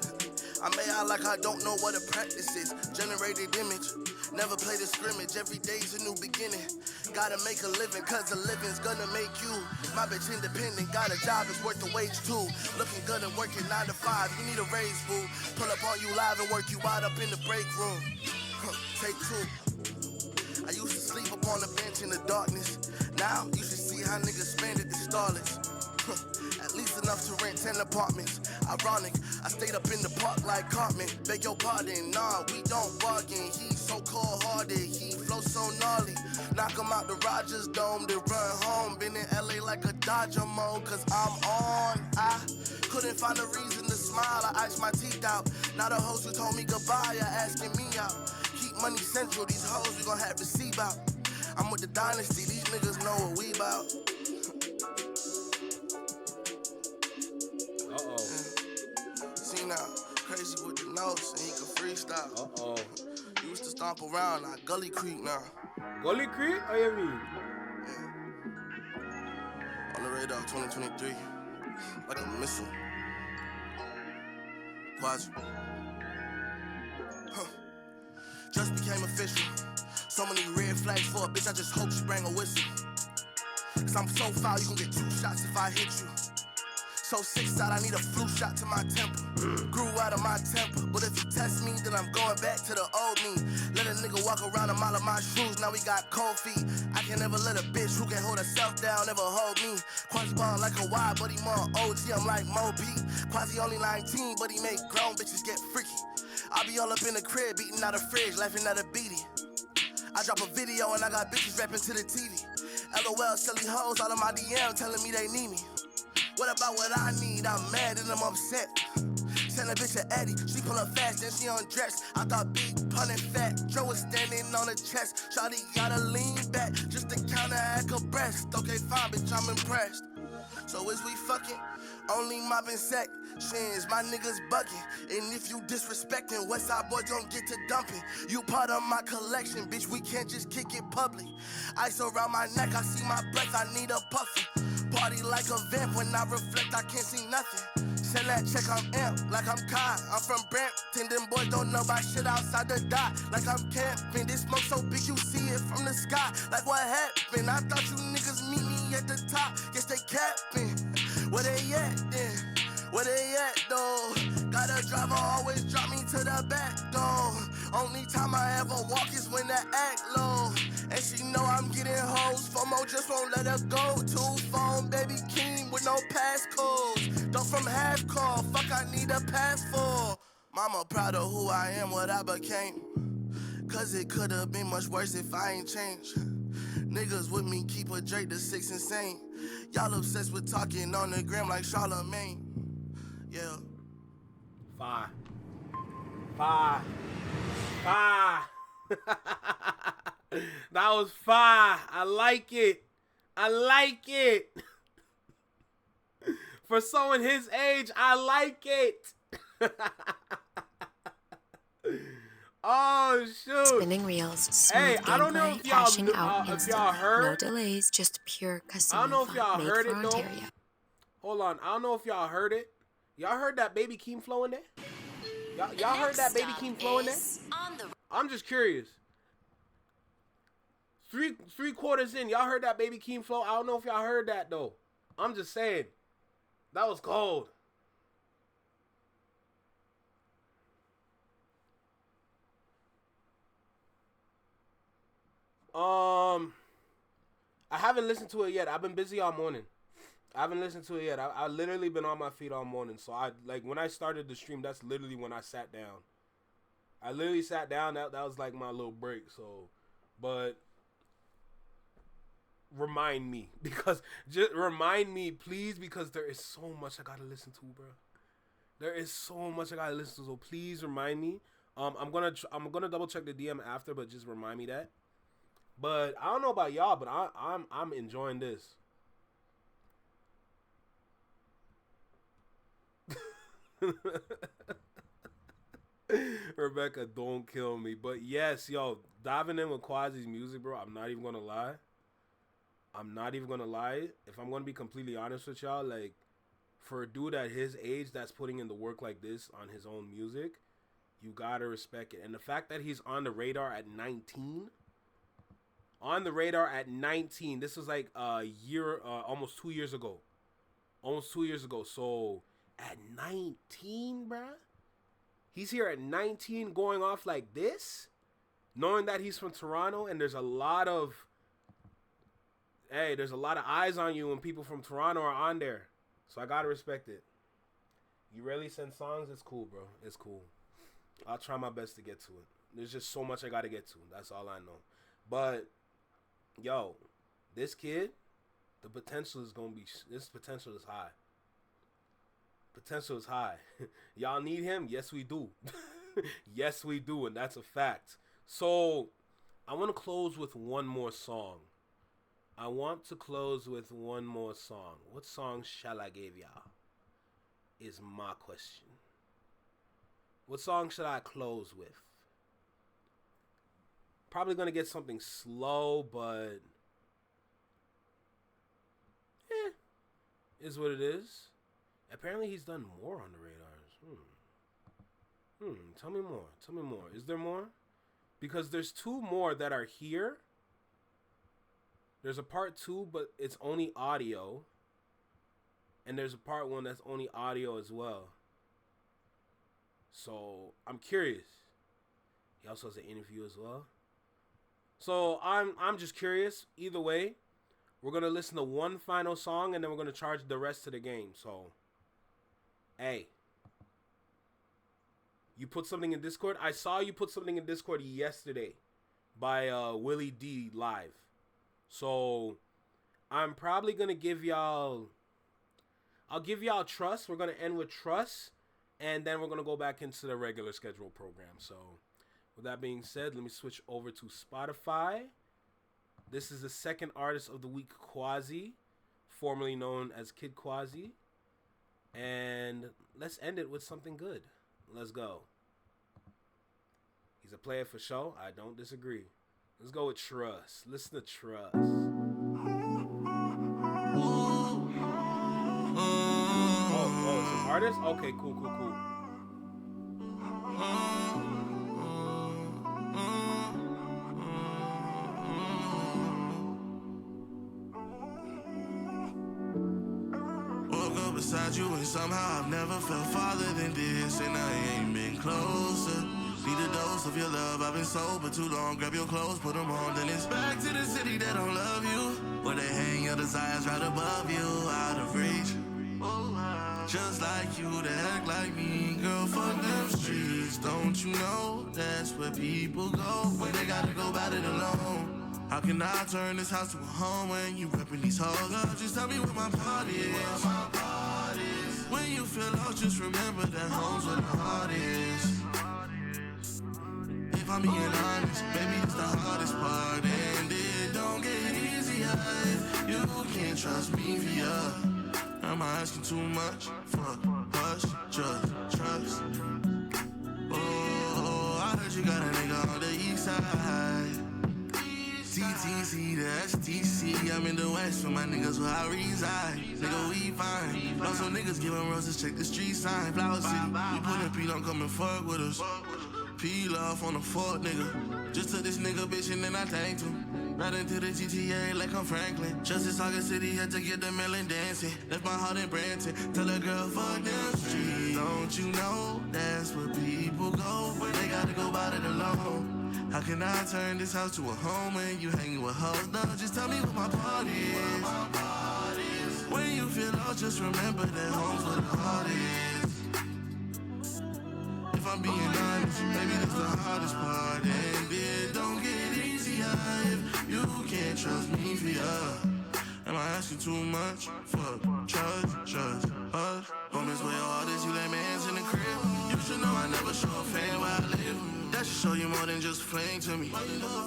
I may out like I don't know what a practice is. Generated image, never played a scrimmage. Every day's a new beginning. Gotta make a living, cause a living's gonna make you. My bitch independent, got a job that's worth the wage too. Looking good and working 9 to 5, you need a raise, boo. Pull up on you live and work you out up in the break room. Take 2. I used to sleep up on the bench in the darkness. Now, you should see how niggas spend at the Starlets. At least enough to rent 10 apartments. Ironic, I stayed up in the park like Cartman. Beg your pardon, nah, we don't bargain. He's so cold-hearted, he flows so gnarly. Knock him out the Rogers Dome, then run home. Been in LA like a Dodger mode, cause I'm on. I couldn't find a reason to smile, I iced my teeth out. Now the hoes who told me goodbye are asking me out. Keep money central, these hoes we gon' have to see about. I'm with the dynasty, these niggas know what we bout. See now, crazy with the notes, and he can freestyle. Used to stomp around, like Gully Creek now. Gully Creek? How you mean? On the radar, 2023, like a missile. Quasi. Just became official. So many red flags for a bitch, I just hope she bring a whistle. Cause I'm so foul, you gon' get 2 shots if I hit you. So 6 out, I need a flu shot to my temple. Grew out of my temper, but if you test me, then I'm going back to the old me. Let a nigga walk around a mile of my shoes, now we got cold feet. I can never let a bitch who can hold herself down ever hold me. Quasi ball like a Y, but he more OG, I'm like Mo P. Quasi only 19, but he make grown bitches get freaky. I be all up in the crib, beating out a fridge, laughing at a beatie. I drop a video and I got bitches rapping to the TV. LOL, silly hoes, all of my DM telling me they need me. What about what I need? I'm mad and I'm upset. Send a bitch to Eddie, she pull up fast and she undressed. I thought big, pun and fat, Joe was standing on the chest. Shawty gotta lean back, just to counteract her breast. Okay, fine, bitch, I'm impressed. So is we fucking? Only mopping sections, my niggas bugging. And if you disrespecting, Westside boys don't get to dumping. You part of my collection, bitch, we can't just kick it public. Ice around my neck, I see my breath, I need a puffin'. Party like a vamp, when I reflect, I can't see nothing. Send that check, I'm amped, like I'm Kai. I'm from Brampton, them boys don't know about shit outside the dot. Like I'm camping, this smoke so big you see it from the sky. Like what happened? I thought you niggas meet me at the top. Guess they capping. Where they at then? Where they at though? Got a driver always drop me to the back door. Only time I ever walk is when the act low. And she know I'm getting hoes. FOMO just won't let her go. 2 phone, baby king with no passcodes. Don't from half call, fuck I need a pass for. Mama proud of who I am, what I became. Cause it could've been much worse if I ain't changed. Niggas with me keep a Drake to 6 insane. Y'all obsessed with talking on the gram like Charlamagne. Yeah. Fire. That was fire. I like it. For someone his age, I like it. Oh shoot! Spinning reels, smooth Hey, I don't know gameplay, if y'all cashing out if instantly. y'all heard. No delays, just pure casino I don't know if fun. y'all Made heard for it though. Ontario. Hold on, I don't know if y'all heard it. Y'all heard that Baby Keem flow in there? Y'all heard that Baby Keem flow in there? I'm just curious. Three quarters in, y'all heard that Baby Keem flow? I don't know if y'all heard that though. I'm just saying. That was cold. I haven't listened to it yet. I've been busy all morning. I haven't listened to it yet. I literally been on my feet all morning. So I like when I started the stream, that's literally when I sat down. I literally sat down. That was like my little break. So, but remind me just remind me, please, because there is so much I gotta listen to, bro. There is so much I gotta listen to. So please remind me. I'm gonna double check the DM after, but just remind me that. But I don't know about y'all, but I'm enjoying this. Rebecca, don't kill me. But yes, yo, diving in with Quasi's music, bro. I'm not even gonna lie. If I'm gonna be completely honest with y'all, like, for a dude at his age that's putting in the work like this on his own music, you gotta respect it. And the fact that he's on the radar at 19. On the radar at 19. This was like a year, almost 2 years ago. So at 19, bruh, he's here at 19 going off like this, knowing that he's from Toronto, and there's a lot of eyes on you when people from Toronto are on there. So I gotta respect it. You rarely send songs, it's cool, bro. It's cool. I'll try my best to get to it. There's just so much I gotta get to. That's all I know. But yo, this kid, the potential is gonna be. This potential is high. Potential is high. Y'all need him? Yes, we do. Yes, we do, and that's a fact. So, I want to close with one more song. What song shall I give y'all? Is my question. What song should I close with? Probably gonna get something slow, but is what it is. Apparently he's done more on the radars. Tell me more. Is there more? Because there's 2 more that are here. There's a part 2, but it's only audio. And there's a part 1 that's only audio as well. So I'm curious. He also has an interview as well. So I'm just curious. Either way, we're gonna listen to one final song and then we're gonna charge the rest of the game. So, hey, you put something in Discord. I saw you put something in Discord yesterday by Willie D live. So I'm probably gonna give y'all. I'll give y'all Trust. We're gonna end with Trust, and then we're gonna go back into the regular schedule program. So, with that being said, let me switch over to Spotify. This is the second artist of the week, Quasi, formerly known as Kid Quasi, and let's end it with something good. Let's go. He's a player for show. I don't disagree. Let's go with Trust. Listen to Trust. Oh, it's an artist? Okay, cool. Woke up beside you and somehow I've never felt farther than this, and I ain't been closer. Need a dose of your love, I've been sober too long. Grab your clothes, put them on, then it's back to the city that don't love you, where they hang your desires right above you, out of reach. Just like you, to act like me, girl, fuck them streets. Don't you know that's where people go when they gotta go about it alone? How can I turn this house to a home when you reppin' these hoes? Girl, just tell me where my part is. When you feel lost, just remember that home's where the heart is. If I'm being honest, baby, it's the hardest part, and it don't get easier if you can't trust me for ya. Am I asking too much for hush, just trust? Oh, I heard you got a nigga on the east side. TTC, the STC, I'm in the west for my niggas where I reside. Nigga, we fine. Know some niggas giving roses, check the street sign. Flower City, we putting P, don't come and fuck with us. Peel off on the fork, nigga. Just took this nigga bitch and then I thanked him. Right into the GTA like I'm Franklin. Just in Saga City, had to get the melon dancing. Left my heart in Branton. Tell a girl, fuck them streets. Don't you know that's where people go when they gotta go about it alone? How can I turn this house to a home when you hanging with hoes? No, just tell me what my part is. When you feel lost, just remember that home's where the heart is. If I'm being honest, maybe that's the hardest part, and it don't get easier if you can't trust me for ya. Am I asking too much for trust us? Moments where your heart is, you let me hands in the crib. You should know I never show a fan where I live. That should show you more than just fling to me.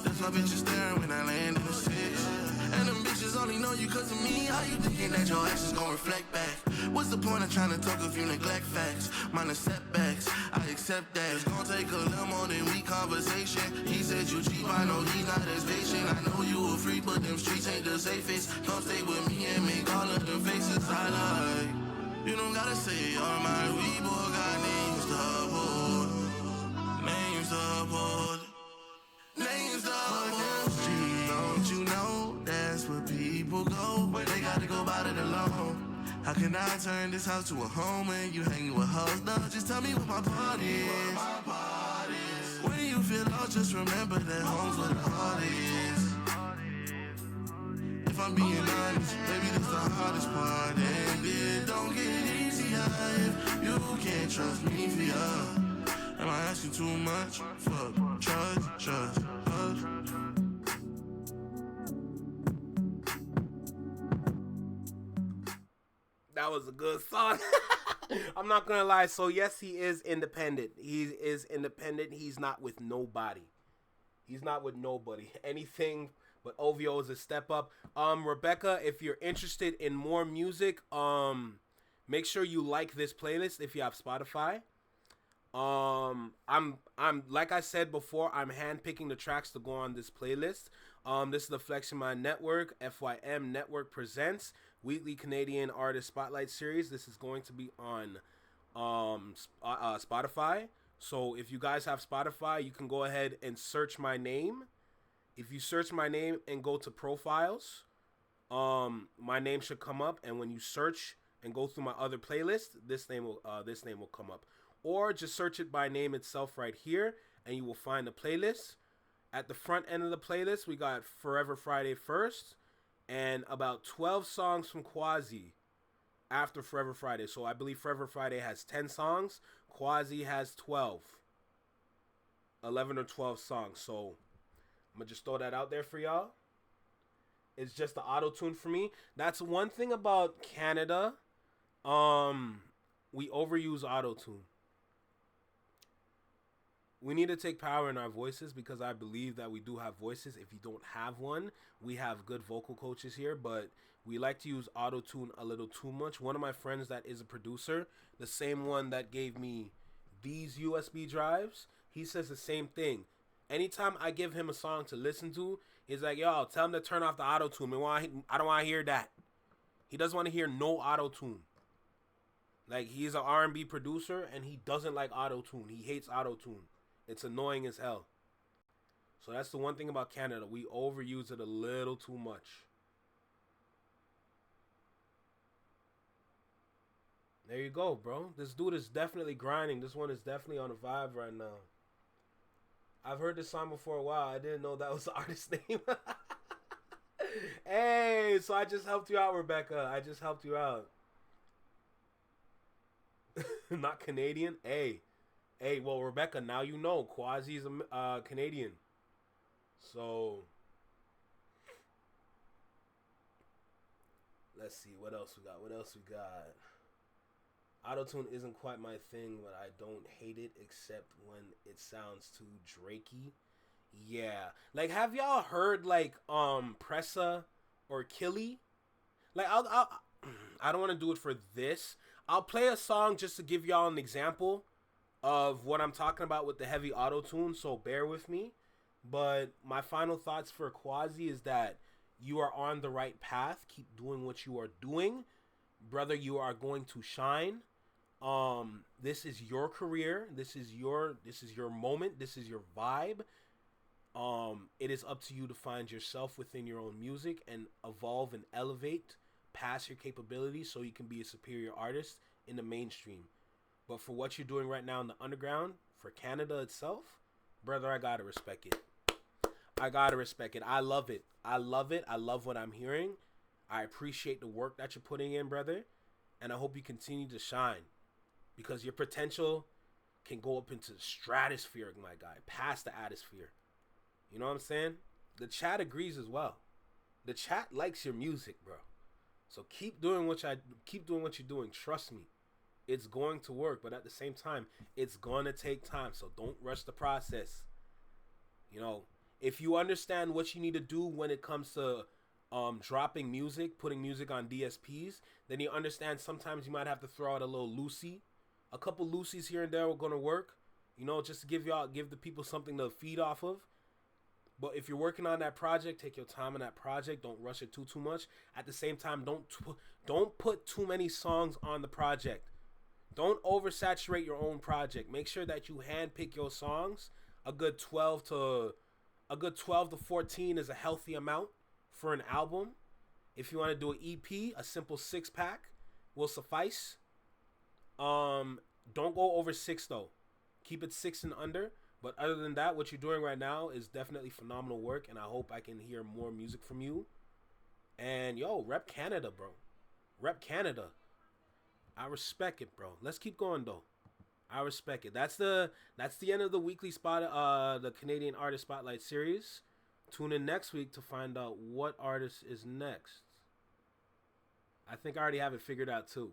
That's why bitches staring when I land in the six. And them bitches only know you cause of me. How you thinking that your actions gon' reflect back? What's the point of trying to talk if you neglect facts? Minor setbacks, I accept that. It's gon' take a little more than weak conversation. He said you cheap, I know he's not as patient. I know you a freak, but them streets ain't the safest. Come stay with me and make all of them faces I like. You don't gotta say you're my we boy, got names to uphold. Names to uphold. Names to uphold. Don't you know that's where people go when they gotta go about it alone? How can I turn this house to a home when you hanging with hoes? No, just tell me what my part is. When you feel lost, just remember that home's where the heart is. If I'm being honest, baby, that's the hardest part, and it don't get easier if you can't trust me for ya. Am I asking too much for trust us? That was a good song. I'm not gonna lie. So yes, he is independent. He is independent. He's not with nobody. He's not with nobody. Anything but OVO is a step up. Rebecca, if you're interested in more music, make sure you like this playlist if you have Spotify. I'm like I said before, I'm handpicking the tracks to go on this playlist. This is the Flexing My Network, FYM Network presents Weekly Canadian Artist Spotlight Series. This is going to be on Spotify. So if you guys have Spotify, you can go ahead and search my name. If you search my name and go to profiles, my name should come up. And when you search and go through my other playlist, this name will come up. Or just search it by name itself right here, and you will find the playlist. At the front end of the playlist, we got Forever Friday first, and about 12 songs from Quasi after Forever Friday. So I believe Forever Friday has 10 songs. Quasi has 12. 11 or 12 songs. So I'm going to just throw that out there for y'all. It's just the auto-tune for me. That's one thing about Canada. We overuse auto-tune. We need to take power in our voices because I believe that we do have voices. If you don't have one, we have good vocal coaches here, but we like to use auto-tune a little too much. One of my friends that is a producer, the same one that gave me these USB drives, he says the same thing. Anytime I give him a song to listen to, he's like, yo, tell him to turn off the auto-tune. I don't want to hear that. He doesn't want to hear no auto-tune. Like, he's an R&B producer, and he doesn't like auto-tune. He hates auto-tune. It's annoying as hell. So that's the one thing about Canada. We overuse it a little too much. There you go, bro. This dude is definitely grinding. This one is definitely on a vibe right now. I've heard this song before a while. I didn't know that was the artist's name. Hey, so I just helped you out, Rebecca. I just helped you out. Not Canadian? Hey, well, Rebecca, now you know. Quasi's a Canadian. So, let's see. What else we got? Autotune isn't quite my thing, but I don't hate it except when it sounds too Drakey. Yeah. Like, have y'all heard, like, Pressa or Killy? Like, I don't want to do it for this. I'll play a song just to give y'all an example of what I'm talking about with the heavy auto-tune, so bear with me. But my final thoughts for Quasi is that you are on the right path. Keep doing what you are doing. Brother, you are going to shine. This is your career. This is your moment. This is your vibe. It is up to you to find yourself within your own music and evolve and elevate past your capabilities so you can be a superior artist in the mainstream. But for what you're doing right now in the underground, for Canada itself, brother, I gotta respect it. I love it. I love what I'm hearing. I appreciate the work that you're putting in, brother. And I hope you continue to shine. Because your potential can go up into the stratosphere, my guy. Past the atmosphere. You know what I'm saying? The chat agrees as well. The chat likes your music, bro. So keep doing what you're doing. Trust me. It's going to work, but at the same time, it's going to take time. So don't rush the process. You know, if you understand what you need to do when it comes to dropping music, putting music on DSPs, then you understand sometimes you might have to throw out a little Lucy. A couple Lucy's here and there are going to work, you know, just to give the people something to feed off of. But if you're working on that project, take your time on that project. Don't rush it too much. At the same time, don't put too many songs on the project. Don't oversaturate your own project. Make sure that you handpick your songs. A good 12 to 14 is a healthy amount for an album. If you want to do an EP, a simple 6-pack will suffice. Don't go over 6 though. Keep it 6 and under. But other than that, what you're doing right now is definitely phenomenal work, and I hope I can hear more music from you. And yo, rep Canada, bro. Rep Canada. I respect it, bro. Let's keep going though. I respect it. That's the end of the weekly the Canadian Artist Spotlight series. Tune in next week to find out what artist is next. I think I already have it figured out too.